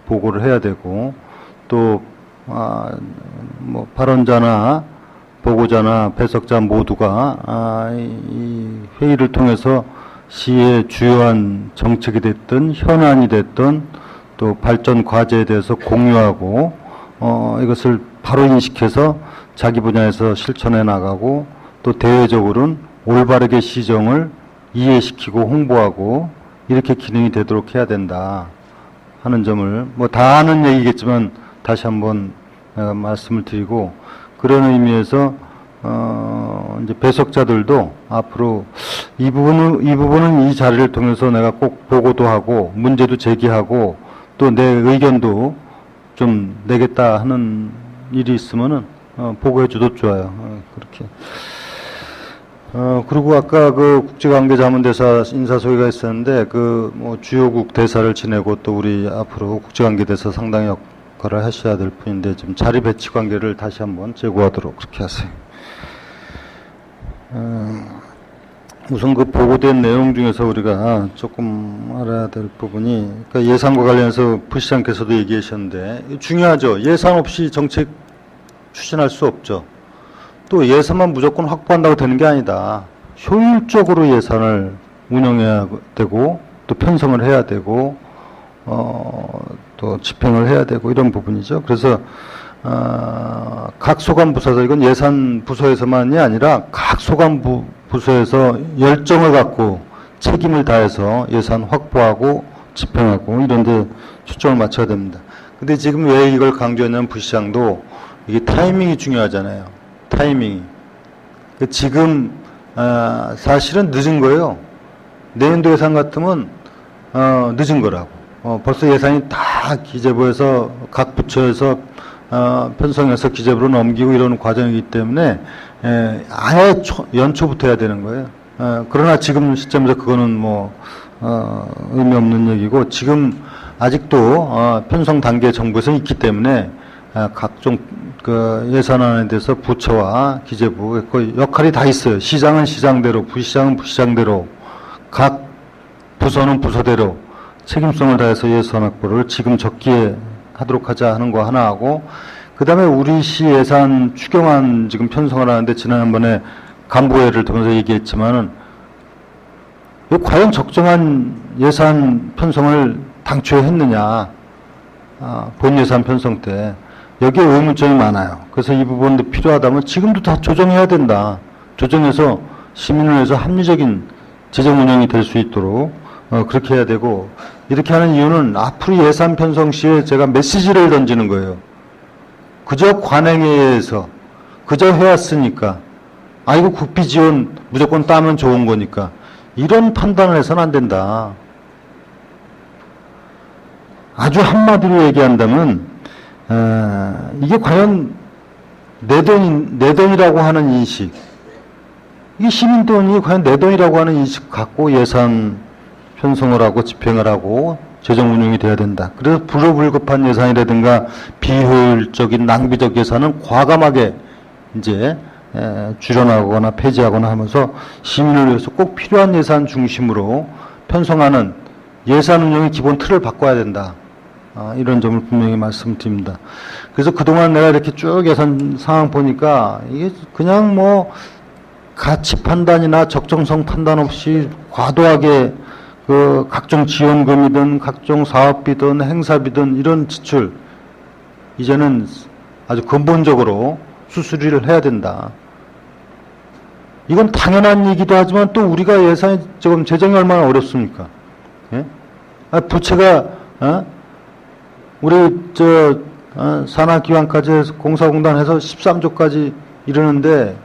보고를 해야 되고, 또 뭐 발언자나 보고자나 배석자 모두가 이 회의를 통해서 시의 주요한 정책이 됐든 현안이 됐든 또 발전 과제에 대해서 공유하고 이것을 바로 인식해서 자기 분야에서 실천해 나가고, 또 대외적으로는 올바르게 시정을 이해시키고 홍보하고 이렇게 기능이 되도록 해야 된다 하는 점을 뭐 다 아는 얘기겠지만 다시 한번 말씀을 드리고, 그런 의미에서 이제 배석자들도 앞으로 이 부분은 이 자리를 통해서 내가 꼭 보고도 하고 문제도 제기하고 또 내 의견도 좀 내겠다 하는 일이 있으면은 보고해줘도 좋아요. 그렇게. 그리고 아까 그 국제관계자문대사 인사소위가 있었는데 그 뭐 주요국 대사를 지내고 또 우리 앞으로 국제관계대사 상당히 역할을 하셔야 될 분인데 좀 자리 배치 관계를 다시 한번 제고하도록 그렇게 하세요. 우선 그 보고된 내용 중에서 우리가 조금 알아야 될 부분이, 그러니까 예산과 관련해서 부시장께서도 얘기하셨는데 중요하죠. 예산 없이 정책 추진할 수 없죠. 또 예산만 무조건 확보한다고 되는 게 아니다. 효율적으로 예산을 운영해야 되고 또 편성을 해야 되고 또 집행을 해야 되고 이런 부분이죠. 그래서 각 소관 부서에서, 이건 예산 부서에서만이 아니라 각 소관 부서에서 열정을 갖고 책임을 다해서 예산 확보하고 집행하고 이런 데 초점을 맞춰야 됩니다. 근데 지금 왜 이걸 강조했냐면 부시장도 이게 타이밍이 중요하잖아요. 타이밍이. 지금 사실은 늦은 거예요. 내년도 예산 같으면 늦은 거라고. 벌써 예산이 다 기재부에서 각 부처에서 편성해서 기재부로 넘기고 이러는 과정이기 때문에 아예 연초부터 해야 되는 거예요. 그러나 지금 시점에서 그거는 뭐 의미 없는 얘기고, 지금 아직도 편성 단계 정부에서 있기 때문에 각종 그 예산안에 대해서 부처와 기재부 그 역할이 다 있어요. 시장은 시장대로, 부시장은 부시장대로, 각 부서는 부서대로 책임성을 다해서 예산 확보를 지금 적기에 하도록 하자 하는 거 하나 하고, 그 다음에 우리 시 예산 추경안 지금 편성을 하는데 지난번에 간부회를 통해서 얘기했지만은 과연 적정한 예산 편성을 당초에 했느냐, 본 예산 편성 때 여기에 의문점이 많아요. 그래서 이 부분도 필요하다면 지금도 다 조정해야 된다. 조정해서 시민을 위해서 합리적인 재정 운영이 될 수 있도록 그렇게 해야 되고, 이렇게 하는 이유는 앞으로 예산 편성 시에 제가 메시지를 던지는 거예요. 그저 관행에 의해서 그저 해왔으니까, 이거 국비 지원 무조건 따면 좋은 거니까 이런 판단을 해서는 안 된다. 아주 한마디로 얘기한다면 이게 과연 내 돈이라고 하는 인식, 이 시민 돈이 과연 내 돈이라고 하는 인식 갖고 예산 편성을 하고 집행을 하고 재정 운용이 돼야 된다. 그래서 불효불급한 예산이라든가 비효율적인 낭비적 예산은 과감하게 이제 줄여나가거나 폐지하거나 하면서 시민을 위해서 꼭 필요한 예산 중심으로 편성하는 예산 운영의 기본 틀을 바꿔야 된다. 이런 점을 분명히 말씀드립니다. 그래서 그동안 내가 이렇게 쭉 예산 상황 보니까 이게 그냥 뭐 가치 판단이나 적정성 판단 없이 과도하게 그 각종 지원금이든 각종 사업비든 행사비든 이런 지출 이제는 아주 근본적으로 수수리를 해야 된다. 이건 당연한 얘기도 하지만 또 우리가 예산이 지금 재정이 얼마나 어렵습니까? 예? 부채가 우리 산하기관까지 해서 공사공단해서 13조까지 이르는데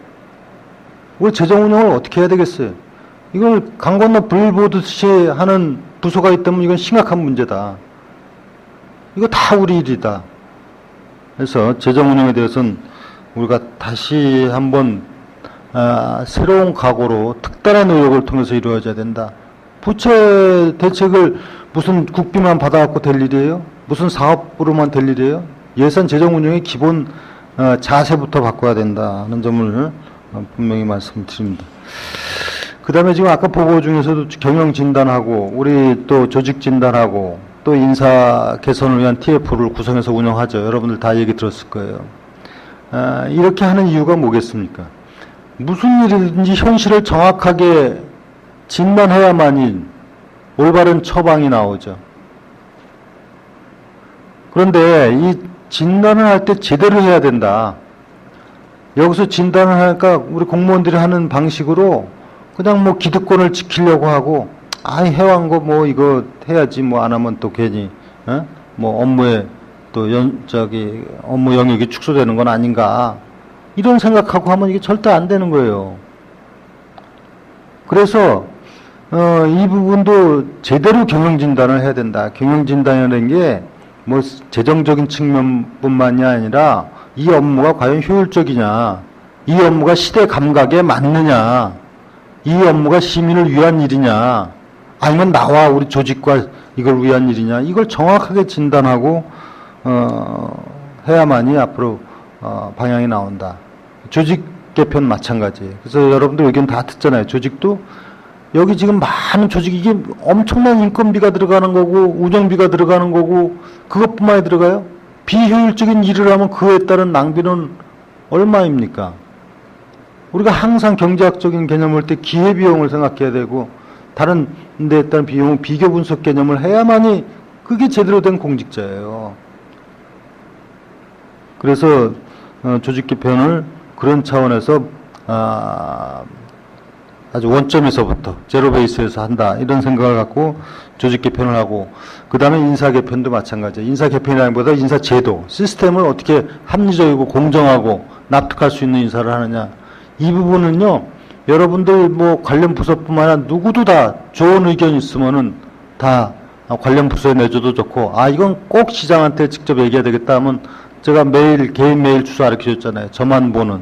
우리 재정 운영을 어떻게 해야 되겠어요? 이걸 강 건너 불 보듯이 하는 부서가 있다면 이건 심각한 문제다. 이거 다 우리 일이다. 그래서 재정 운영에 대해서는 우리가 다시 한번 새로운 각오로 특단의 노력을 통해서 이루어져야 된다. 부채 대책을 무슨 국비만 받아갖고 될 일이에요? 무슨 사업으로만 될 일이에요? 예산 재정 운영의 기본 자세부터 바꿔야 된다는 점을 분명히 말씀드립니다. 그 다음에 지금 아까 보고 중에서도 경영 진단하고 우리 또 조직 진단하고 또 인사 개선을 위한 TF를 구성해서 운영하죠. 여러분들 다 얘기 들었을 거예요. 이렇게 하는 이유가 뭐겠습니까? 무슨 일이든지 현실을 정확하게 진단해야만이 올바른 처방이 나오죠. 그런데 이 진단을 할 때 제대로 해야 된다. 여기서 진단을 하니까 우리 공무원들이 하는 방식으로 그냥 뭐 기득권을 지키려고 하고 해왕 거 뭐 이거 해야지 뭐 안 하면 또 괜히 뭐 업무에 또 업무 영역이 축소되는 건 아닌가 이런 생각하고 하면 이게 절대 안 되는 거예요. 그래서 이 부분도 제대로 경영 진단을 해야 된다. 경영 진단이라는 게 뭐 재정적인 측면뿐만이 아니라 이 업무가 과연 효율적이냐, 이 업무가 시대 감각에 맞느냐, 이 업무가 시민을 위한 일이냐, 아니면 나와 우리 조직과 이걸 위한 일이냐, 이걸 정확하게 진단하고 해야만이 앞으로 방향이 나온다. 조직 개편 마찬가지예요. 그래서 여러분들 의견 다 듣잖아요. 조직도 여기 지금 많은 조직 이게 엄청난 인건비가 들어가는 거고 운영비가 들어가는 거고 그것뿐만이 들어가요. 비효율적인 일을 하면 그에 따른 낭비는 얼마입니까? 우리가 항상 경제학적인 개념을 할 때 기회비용을 생각해야 되고 다른 데에 따른 비용은 비교 분석 개념을 해야만이 그게 제대로 된 공직자예요. 그래서 조직 개편을 그런 차원에서 아주 원점에서부터 제로 베이스에서 한다 이런 생각을 갖고 조직 개편을 하고 그 다음에 인사 개편도 마찬가지예요. 인사 개편이라기보다 인사 제도 시스템을 어떻게 합리적이고 공정하고 납득할 수 있는 인사를 하느냐 이 부분은요 여러분들 뭐 관련 부서뿐만 아니라 누구도 다 좋은 의견 있으면은 다 관련 부서에 내줘도 좋고 이건 꼭 시장한테 직접 얘기해야 되겠다 하면 제가 메일 개인 메일 주소 알려주셨잖아요. 저만 보는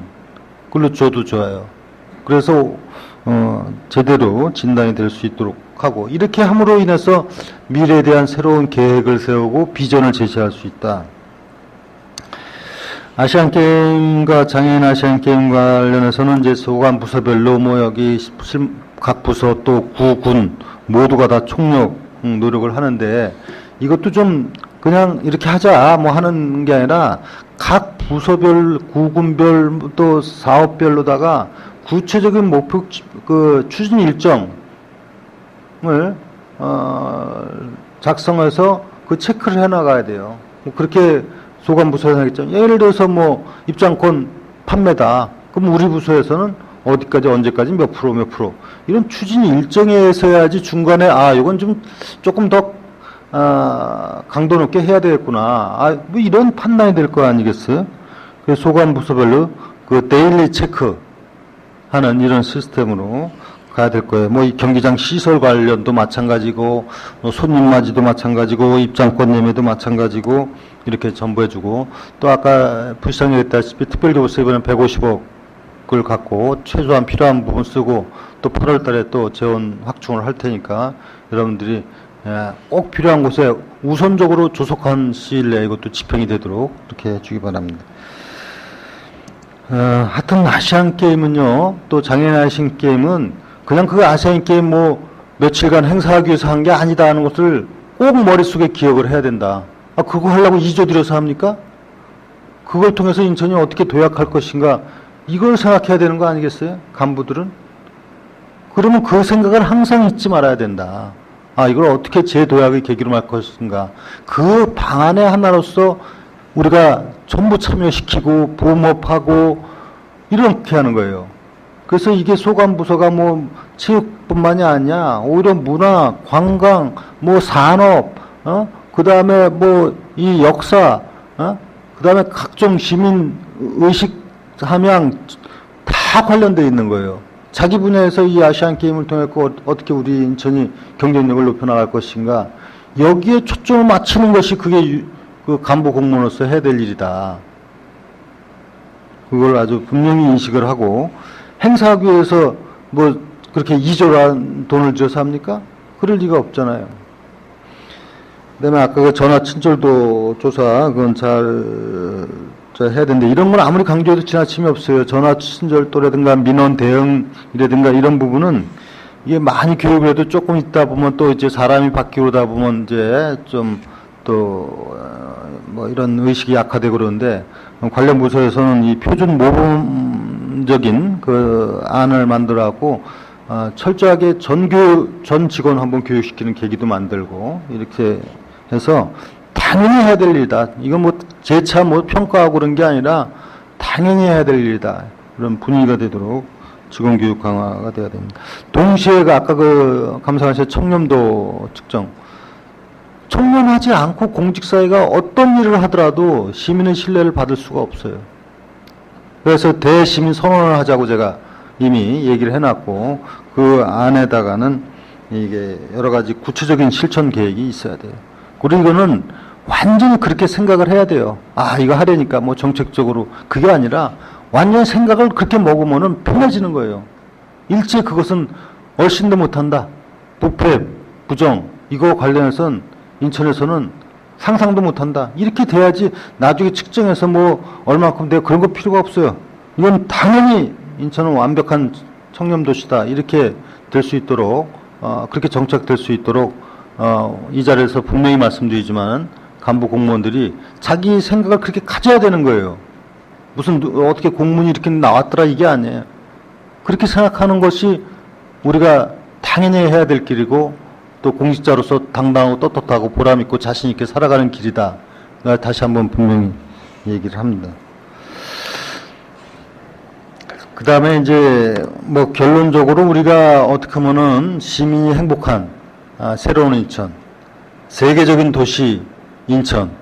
그걸로 줘도 좋아요. 그래서 제대로 진단이 될 수 있도록 하고 이렇게 함으로 인해서 미래에 대한 새로운 계획을 세우고 비전을 제시할 수 있다. 아시안게임과 장애인 아시안게임 관련해서는 이제 소관 부서별로 뭐 여기 각 부서 또 구군 모두가 다 총력 노력을 하는데 이것도 좀 그냥 이렇게 하자 뭐 하는 게 아니라 각 부서별 구군별 또 사업별로다가 구체적인 목표 그 추진 일정을 작성해서 그 체크를 해 나가야 돼요. 그렇게 소관 부서에서 하겠죠. 예를 들어서 뭐 입장권 판매다. 그럼 우리 부서에서는 어디까지 언제까지 몇 프로 이런 추진 일정에서 해야지 중간에 이건 좀 조금 더 강도 높게 해야 되겠구나. 뭐 이런 판단이 될 거 아니겠어요? 그래서 소관 부서별로 그 데일리 체크 하는 이런 시스템으로 가야 될 거예요. 뭐 이 경기장 시설 관련도 마찬가지고, 손님 맞이도 마찬가지고, 입장권 예매도 마찬가지고 이렇게 전부해주고 또 아까 부시장님 했다시피 특별교부세 이번에 150억 계획을 갖고 최소한 필요한 부분 쓰고 또 8월 달에 또 재원 확충을 할 테니까 여러분들이 꼭 필요한 곳에 우선적으로 조속한 시일 내에 이것도 집행이 되도록 그렇게 해주기 바랍니다. 하여튼 아시안 게임은요, 또 장애인 아시안 게임은 그냥 그 아시안 게임 뭐 며칠간 행사하기 위해서 한 게 아니다 하는 것을 꼭 머릿속에 기억을 해야 된다. 아, 그거 하려고 2조 들여서 합니까? 그걸 통해서 인천이 어떻게 도약할 것인가, 이걸 생각해야 되는 거 아니겠어요? 간부들은? 그러면 그 생각을 항상 잊지 말아야 된다. 아, 이걸 어떻게 재도약의 계기로 할 것인가. 그 방안의 하나로서 우리가 전부 참여시키고 보험업하고 이렇게 하는 거예요. 그래서 이게 소관부서가 뭐 체육뿐만이 아니야. 오히려 문화, 관광, 뭐 산업, 그 다음에 뭐 이 역사, 그 다음에 각종 시민 의식 함양 다 관련되어 있는 거예요. 자기 분야에서 이 아시안 게임을 통해 어떻게 우리 인천이 경쟁력을 높여나갈 것인가. 여기에 초점을 맞추는 것이 그게 그 간부 공무원으로서 해야 될 일이다. 그걸 아주 분명히 인식을 하고, 행사하기 위해서 뭐 그렇게 2조란 돈을 들여서 합니까? 그럴 리가 없잖아요. 그다음에 아까 그 전화 친절도 조사, 그건 잘 해야 되는데, 이런 건 아무리 강조해도 지나침이 없어요. 전화 친절도라든가 민원 대응이라든가 이런 부분은 이게 많이 교육을 해도 조금 있다 보면 또 이제 사람이 바뀌오다 보면 이제 좀 또 뭐 이런 의식이 약화되고 그러는데, 관련 부서에서는 이 표준 모범적인 그 안을 만들어갖고 철저하게 전 직원 한번 교육시키는 계기도 만들고 이렇게 해서 당연히 해야 될 일이다. 이건 뭐 재차 뭐 평가하고 그런 게 아니라 당연히 해야 될 일이다. 그런 분위기가 되도록 직원 교육 강화가 돼야 됩니다. 동시에 아까 그 감사하신 청렴도 측정. 청렴하지 않고 공직사회가 어떤 일을 하더라도 시민의 신뢰를 받을 수가 없어요. 그래서 대시민 선언을 하자고 제가 이미 얘기를 해놨고, 그 안에다가는 이게 여러 가지 구체적인 실천 계획이 있어야 돼요. 그리고 이거는 완전히 그렇게 생각을 해야 돼요. 아, 이거 하려니까 뭐 정책적으로. 그게 아니라 완전 생각을 그렇게 먹으면은 편해지는 거예요. 일체 그것은 얼씬도 못한다. 부패, 부정, 이거 관련해서는 인천에서는 상상도 못한다. 이렇게 돼야지 나중에 측정해서 뭐 얼마큼 돼요. 그런 거 필요가 없어요. 이건 당연히 인천은 완벽한 청렴도시다. 이렇게 될 수 있도록, 그렇게 정착될 수 있도록, 이 자리에서 분명히 말씀드리지만 간부 공무원들이 자기 생각을 그렇게 가져야 되는 거예요. 무슨 어떻게 공문이 이렇게 나왔더라 이게 아니에요. 그렇게 생각하는 것이 우리가 당연히 해야 될 길이고, 또 공직자로서 당당하고 떳떳하고 보람있고 자신있게 살아가는 길이다. 다시 한번 분명히 얘기를 합니다. 그 다음에 이제 뭐 결론적으로 우리가 어떻게 하면은 시민이 행복한 새로운 인천, 세계적인 도시 인천,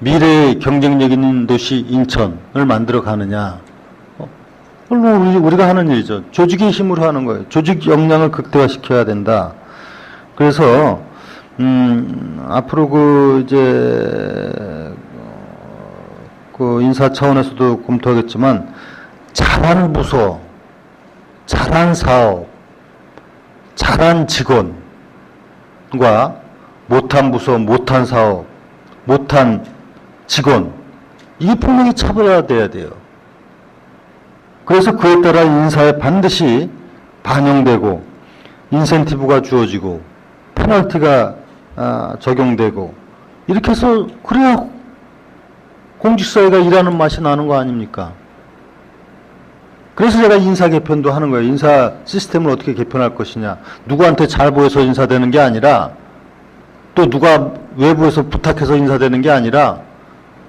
미래의 경쟁력 있는 도시 인천을 만들어 가느냐. 우리가 하는 일이죠. 조직의 힘으로 하는 거예요. 조직 역량을 극대화시켜야 된다. 그래서 앞으로 그 이제 그 인사 차원에서도 검토하겠지만, 잘한 부서, 잘한 사업, 잘한 직원과 못한 부서, 못한 사업, 못한 직원, 이게 분명히 차별화돼야 돼요. 그래서 그에 따라 인사에 반드시 반영되고 인센티브가 주어지고 페널티가 적용되고 이렇게 해서 그래야 공직사회가 일하는 맛이 나는 거 아닙니까? 그래서 제가 인사 개편도 하는 거예요. 인사 시스템을 어떻게 개편할 것이냐. 누구한테 잘 보여서 인사되는 게 아니라, 또 누가 외부에서 부탁해서 인사되는 게 아니라,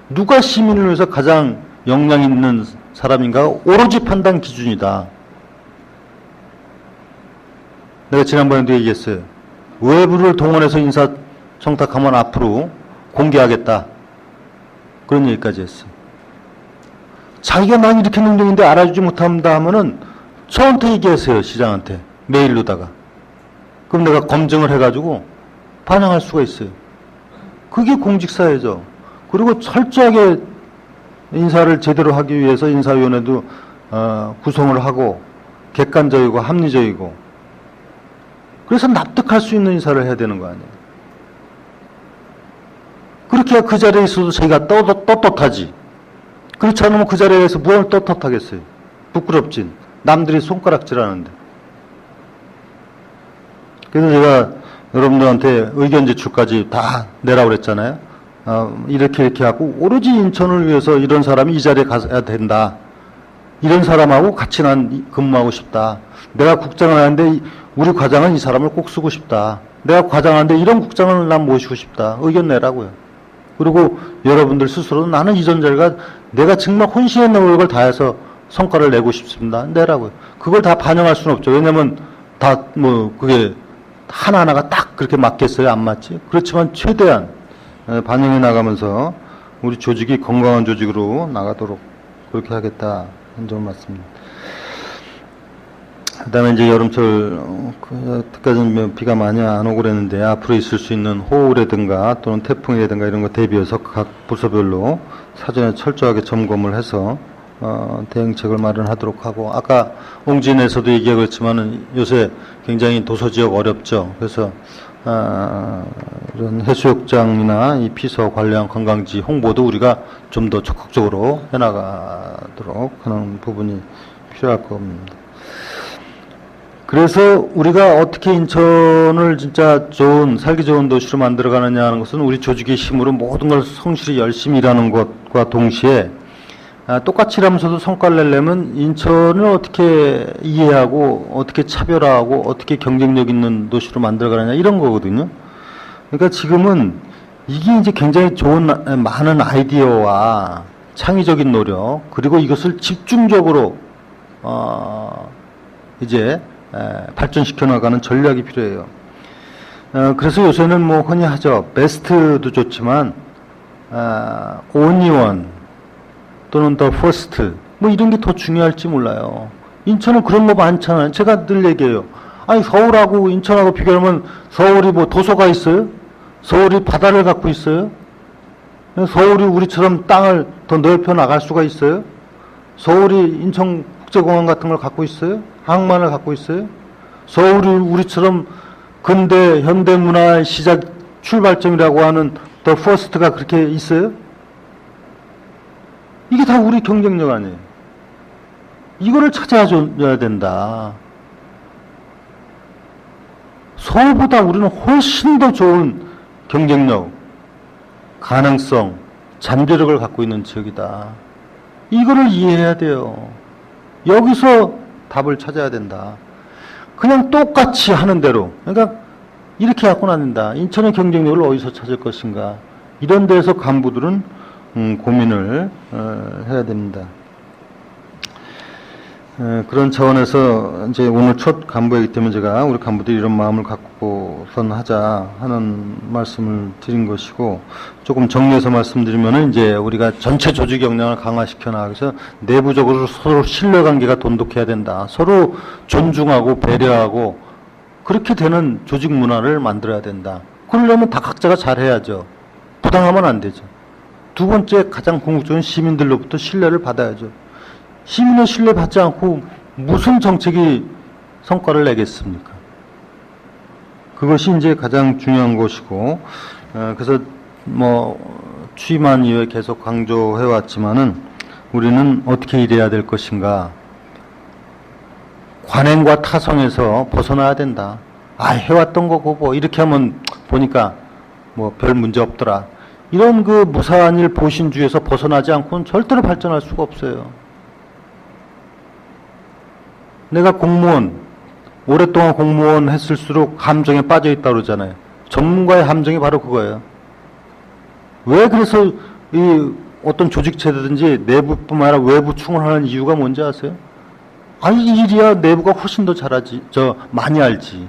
누가 시민을 위해서 가장 역량 있는 사람인가 오로지 판단 기준이다. 내가 지난번에도 얘기했어요. 외부를 동원해서 인사 청탁하면 앞으로 공개하겠다. 그런 얘기까지 했어요. 자기가 난 이렇게 능력인데 알아주지 못한다 하면은 저한테 얘기하세요. 시장한테. 메일로다가. 그럼 내가 검증을 해가지고 반영할 수가 있어요. 그게 공직사회죠. 그리고 철저하게 인사를 제대로 하기 위해서 인사위원회도 구성을 하고 객관적이고 합리적이고 그래서 납득할 수 있는 인사를 해야 되는 거 아니에요. 그렇게 해야 그 자리에 있어도 저희가 떳떳하지. 그렇지 않으면 그 자리에서 뭘 떳떳하겠어요. 부끄럽진. 남들이 손가락질하는데. 그래서 제가 여러분들한테 의견 제출까지 다 내라고 그랬잖아요. 이렇게 하고 오로지 인천을 위해서 이런 사람이 이 자리에 가야 된다. 이런 사람하고 같이 난 근무하고 싶다. 내가 국장을 하는데 우리 과장은 이 사람을 꼭 쓰고 싶다. 내가 과장하는데 이런 국장을 난 모시고 싶다. 의견 내라고요. 그리고 여러분들 스스로 나는 이전 자리가 내가 정말 혼신의 노력을 다해서 성과를 내고 싶습니다. 내라고요. 그걸 다 반영할 수는 없죠. 왜냐면 다 그게 하나하나가 딱 그렇게 맞겠어요? 안 맞지? 그렇지만 최대한 반영해 나가면서 우리 조직이 건강한 조직으로 나가도록 그렇게 하겠다. 한 점 맞습니다. 그 다음에 이제 여름철, 그때까지는 비가 많이 안 오고 그랬는데 앞으로 있을 수 있는 호우라든가 또는 태풍이라든가 이런 거 대비해서 각 부서별로 사전에 철저하게 점검을 해서 대응책을 마련하도록 하고 아까 옹진에서도 얘기하고 있지만은 요새 굉장히 도서지역 어렵죠. 그래서 이런 해수욕장이나 이 피서 관련 관광지 홍보도 우리가 좀 더 적극적으로 해나가도록 하는 부분이 필요할 겁니다. 그래서 우리가 어떻게 인천을 진짜 살기 좋은 도시로 만들어가느냐 하는 것은 우리 조직의 힘으로 모든 걸 성실히 열심히 일하는 것과 동시에 똑같이 일하면서도 성과를 내려면 인천을 어떻게 이해하고 어떻게 차별화하고 어떻게 경쟁력 있는 도시로 만들어가느냐 이런 거거든요. 그러니까 지금은 이게 이제 굉장히 좋은 많은 아이디어와 창의적인 노력 그리고 이것을 집중적으로 이제 발전시켜 나가는 전략이 필요해요. 그래서 요새는 뭐 흔히 하죠. 베스트도 좋지만 only 또는 더 퍼스트 뭐 이런 게 더 중요할지 몰라요. 인천은 그런 거 많잖아요. 제가 늘 얘기해요. 아니 서울하고 인천하고 비교하면 서울이 뭐 도서가 있어요? 서울이 바다를 갖고 있어요? 서울이 우리처럼 땅을 더 넓혀 나갈 수가 있어요? 서울이 인천국제공항 같은 걸 갖고 있어요? 항만을 갖고 있어요? 서울이 우리처럼 근대 현대문화의 시작 출발점이라고 하는 더 퍼스트가 그렇게 있어요? 이게 다 우리 경쟁력 아니에요. 이거를 찾아줘야 된다. 서울보다 우리는 훨씬 더 좋은 경쟁력, 가능성, 잠재력을 갖고 있는 지역이다. 이거를 이해해야 돼요. 여기서 답을 찾아야 된다. 그냥 똑같이 하는 대로, 그러니까 이렇게 갖고는 안 된다. 인천의 경쟁력을 어디서 찾을 것인가. 이런 데서 간부들은 고민을 해야 됩니다. 그런 차원에서 이제 오늘 첫 간부이기 때문에 제가 우리 간부들이 이런 마음을 갖고선 하자 하는 말씀을 드린 것이고 조금 정리해서 말씀드리면은 이제 우리가 전체 조직 역량을 강화시켜 나가서 내부적으로 서로 신뢰관계가 돈독해야 된다. 서로 존중하고 배려하고 그렇게 되는 조직 문화를 만들어야 된다. 그러려면 다 각자가 잘해야죠. 부당하면 안 되죠. 두 번째 가장 궁극적인 시민들로부터 신뢰를 받아야죠. 시민의 신뢰 받지 않고 무슨 정책이 성과를 내겠습니까? 그것이 이제 가장 중요한 것이고, 그래서 뭐 취임한 이후에 계속 강조해 왔지만은 우리는 어떻게 일해야 될 것인가? 관행과 타성에서 벗어나야 된다. 해왔던 거고 뭐 이렇게 하면 보니까 뭐 별 문제 없더라. 이런 그 무사한 일 보신주의에서 벗어나지 않고는 절대로 발전할 수가 없어요. 내가 공무원, 오랫동안 공무원 했을수록 함정에 빠져 있다고 그러잖아요. 전문가의 함정이 바로 그거예요. 왜 그래서 이 어떤 조직체든지 내부뿐만 아니라 외부 충원하는 이유가 뭔지 아세요? 이 일이야 내부가 훨씬 더 잘하지, 많이 알지.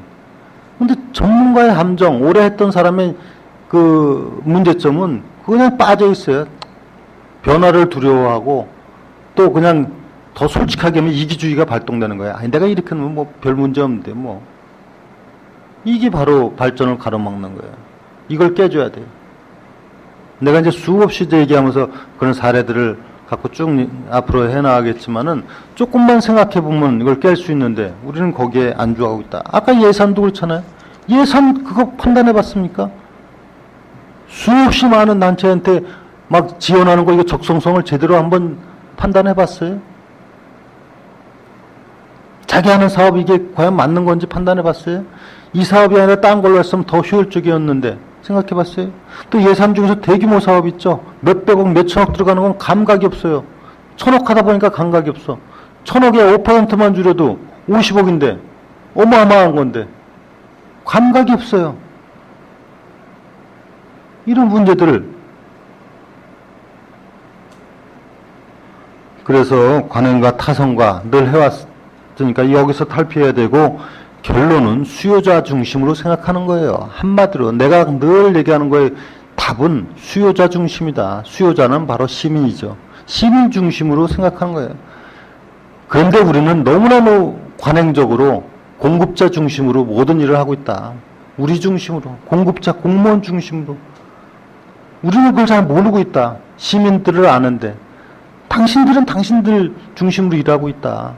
근데 전문가의 함정, 오래 했던 사람의 그 문제점은 그냥 빠져 있어요. 변화를 두려워하고 또 그냥 더 솔직하게 하면 이기주의가 발동되는 거야. 내가 이렇게 하면 뭐 별 문제 없는데 뭐. 이게 바로 발전을 가로막는 거예요. 이걸 깨줘야 돼요. 내가 이제 수없이 얘기하면서 그런 사례들을 갖고 쭉 앞으로 해나가겠지만은 조금만 생각해보면 이걸 깰 수 있는데 우리는 거기에 안주하고 있다. 아까 예산도 그렇잖아요. 예산 그거 판단해봤습니까? 수없이 많은 단체한테 막 지원하는 거 이거 적성성을 제대로 한번 판단해봤어요? 자기 하는 사업이 이게 과연 맞는 건지 판단해봤어요? 이 사업이 아니라 딴 걸로 했으면 더 효율적이었는데 생각해봤어요? 또 예산 중에서 대규모 사업 있죠. 몇백억, 몇천억 들어가는 건 감각이 없어요. 1000억 하다 보니까 감각이 없어. 1000억에 5%만 줄여도 50억인데 어마어마한 건데 감각이 없어요. 이런 문제들을 그래서 관행과 타성과 늘 해왔으니까 여기서 탈피해야 되고 결론은 수요자 중심으로 생각하는 거예요. 한마디로 내가 늘 얘기하는 거에 답은 수요자 중심이다. 수요자는 바로 시민이죠. 시민 중심으로 생각하는 거예요. 그런데 우리는 너무너무 관행적으로 공급자 중심으로 모든 일을 하고 있다. 우리 중심으로, 공급자, 공무원 중심으로. 우리는 그걸 잘 모르고 있다. 시민들을 아는데. 당신들은 당신들 중심으로 일하고 있다.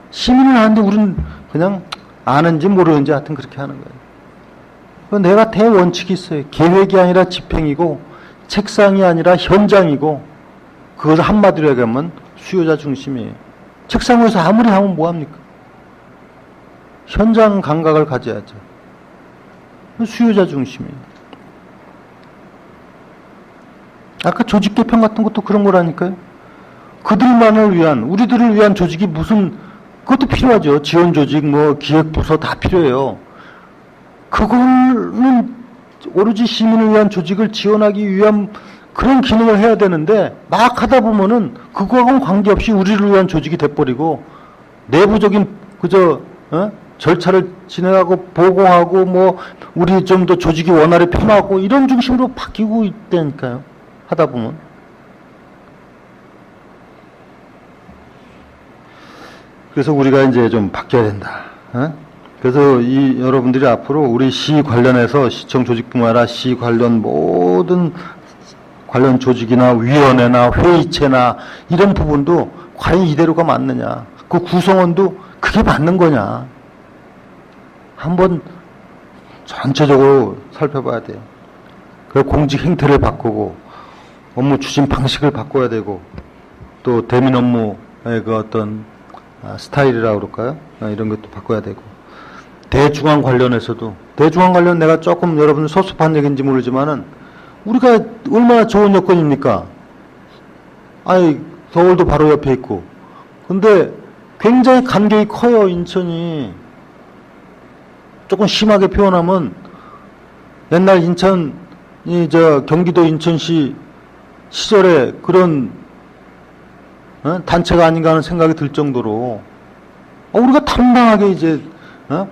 시민을 아는데 우리는 그냥 아는지 모르는지 하여튼 그렇게 하는 거예요. 내가 대원칙이 있어요. 계획이 아니라 집행이고 책상이 아니라 현장이고 그것을 한마디로 얘기하면 수요자 중심이에요. 책상 위에서 아무리 하면 뭐합니까? 현장 감각을 가져야죠. 수요자 중심이에요. 아까 조직 개편 같은 것도 그런 거라니까요. 그들만을 위한, 우리들을 위한 조직이 무슨, 그것도 필요하죠. 지원 조직, 뭐 기획부서 다 필요해요. 그거는 오로지 시민을 위한 조직을 지원하기 위한 그런 기능을 해야 되는데 막 하다 보면은 그거하고는 관계없이 우리를 위한 조직이 돼버리고 내부적인 그저 절차를 진행하고 보고하고 뭐 우리 좀 더 조직이 원활히 편하고 이런 중심으로 바뀌고 있다니까요. 하다 보면. 그래서 우리가 이제 좀 바뀌어야 된다. 그래서 이 여러분들이 앞으로 우리 시 관련해서 시청 조직뿐만 아니라 시 관련 모든 관련 조직이나 위원회나 회의체나 이런 부분도 과연 이대로가 맞느냐. 그 구성원도 그게 맞는 거냐. 한번 전체적으로 살펴봐야 돼요. 그 공직 행태를 바꾸고 업무 추진 방식을 바꿔야 되고 또 대민 업무의 그 어떤 스타일이라고 그럴까요? 이런 것도 바꿔야 되고 대중앙 관련해서도 대중앙 관련 내가 조금 여러분 섭섭한 얘기인지 모르지만은 우리가 얼마나 좋은 여건입니까? 아니 서울도 바로 옆에 있고 근데 굉장히 간격이 커요. 인천이 조금 심하게 표현하면 옛날 인천이 경기도 인천시 시절에 그런 단체가 아닌가 하는 생각이 들 정도로 우리가 당당하게 이제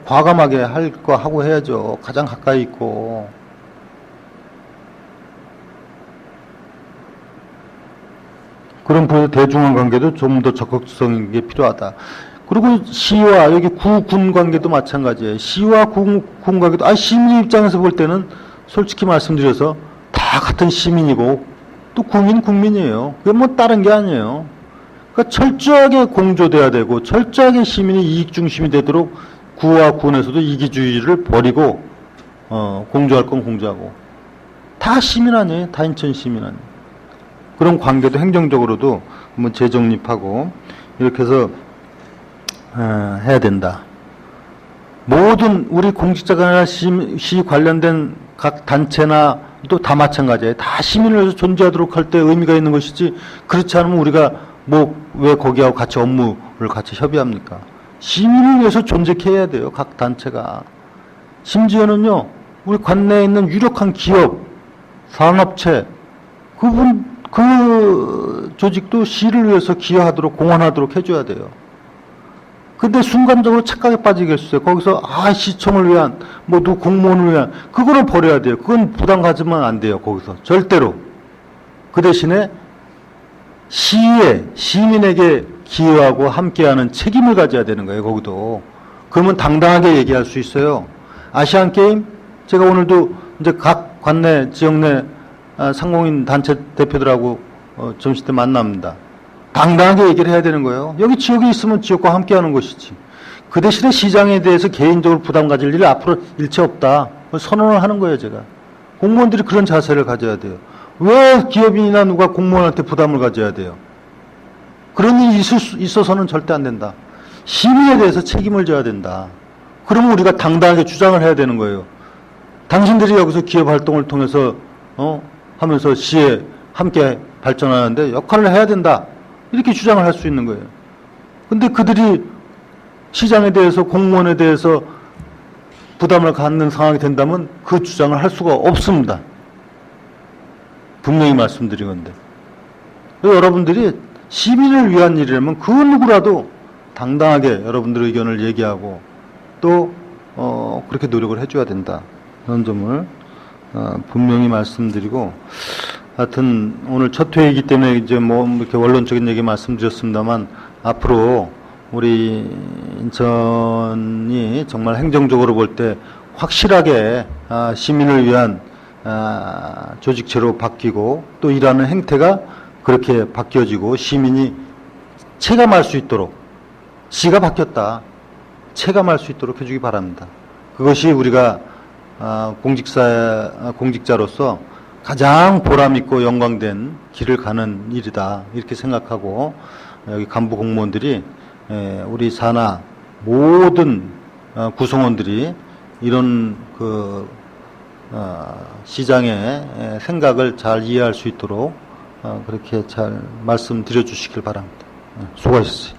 과감하게 할 거 하고 해야죠. 가장 가까이 있고. 그런 대중앙 관계도 좀 더 적극적인 게 필요하다. 그리고 시와 여기 구군 관계도 마찬가지예요. 시와 군 관계도 시민 입장에서 볼 때는 솔직히 말씀드려서 다 같은 시민이고 또 국민이에요. 그게 뭐 다른 게 아니에요. 그러니까 철저하게 공조돼야 되고 철저하게 시민이 이익 중심이 되도록 구와 군에서도 이기주의를 버리고 공조할 건 공조하고 다 시민 아니에요. 다 인천 시민 아니에요. 그런 관계도 행정적으로도 한번 재정립하고 이렇게 해서 해야 된다. 모든 우리 공직자가 아니라 시 관련된 각 단체나 또 다 마찬가지예요. 다 시민을 위해서 존재하도록 할 때 의미가 있는 것이지 그렇지 않으면 우리가 뭐 왜 거기하고 같이 업무를 같이 협의합니까? 시민을 위해서 존재해야 돼요. 각 단체가. 심지어는요. 우리 관내에 있는 유력한 기업, 산업체 그 조직도 시를 위해서 기여하도록 공헌하도록 해줘야 돼요. 근데 순간적으로 착각에 빠지게 했어요. 거기서 시청을 위한 누구 공무원을 위한 그거는 버려야 돼요. 그건 부담 가지면 안 돼요. 거기서 절대로. 그 대신에 시에 시민에게 기여하고 함께하는 책임을 가져야 되는 거예요. 거기도. 그러면 당당하게 얘기할 수 있어요. 아시안 게임 제가 오늘도 이제 각 관내 지역 내 상공인 단체 대표들하고 점심 때 만납니다. 당당하게 얘기를 해야 되는 거예요. 여기 지역이 있으면 지역과 함께 하는 것이지. 그 대신에 시장에 대해서 개인적으로 부담 가질 일이 앞으로 일체 없다. 선언을 하는 거예요, 제가. 공무원들이 그런 자세를 가져야 돼요. 왜 기업인이나 누가 공무원한테 부담을 가져야 돼요? 그런 일이 있어서는 절대 안 된다. 시민에 대해서 책임을 져야 된다. 그러면 우리가 당당하게 주장을 해야 되는 거예요. 당신들이 여기서 기업 활동을 통해서 하면서 시에 함께 발전하는데 역할을 해야 된다. 이렇게 주장을 할 수 있는 거예요. 근데 그들이 시장에 대해서 공무원에 대해서 부담을 갖는 상황이 된다면 그 주장을 할 수가 없습니다. 분명히 말씀드린 건데. 여러분들이 시민을 위한 일이라면 그 누구라도 당당하게 여러분들의 의견을 얘기하고 또 그렇게 노력을 해줘야 된다. 그런 점을 분명히 말씀드리고, 하여튼 오늘 첫 회이기 때문에 이제 뭐 이렇게 원론적인 얘기 말씀드렸습니다만, 앞으로 우리 인천이 정말 행정적으로 볼 때 확실하게 시민을 위한 조직체로 바뀌고 또 일하는 행태가 그렇게 바뀌어지고 시민이 체감할 수 있도록, 시가 바뀌었다, 체감할 수 있도록 해주기 바랍니다. 그것이 우리가 공직자로서 가장 보람있고 영광된 길을 가는 일이다, 이렇게 생각하고, 여기 간부 공무원들이 우리 산하 모든 구성원들이 이런 시장의 생각을 잘 이해할 수 있도록 그렇게 잘 말씀드려 주시길 바랍니다. 수고하셨습니다.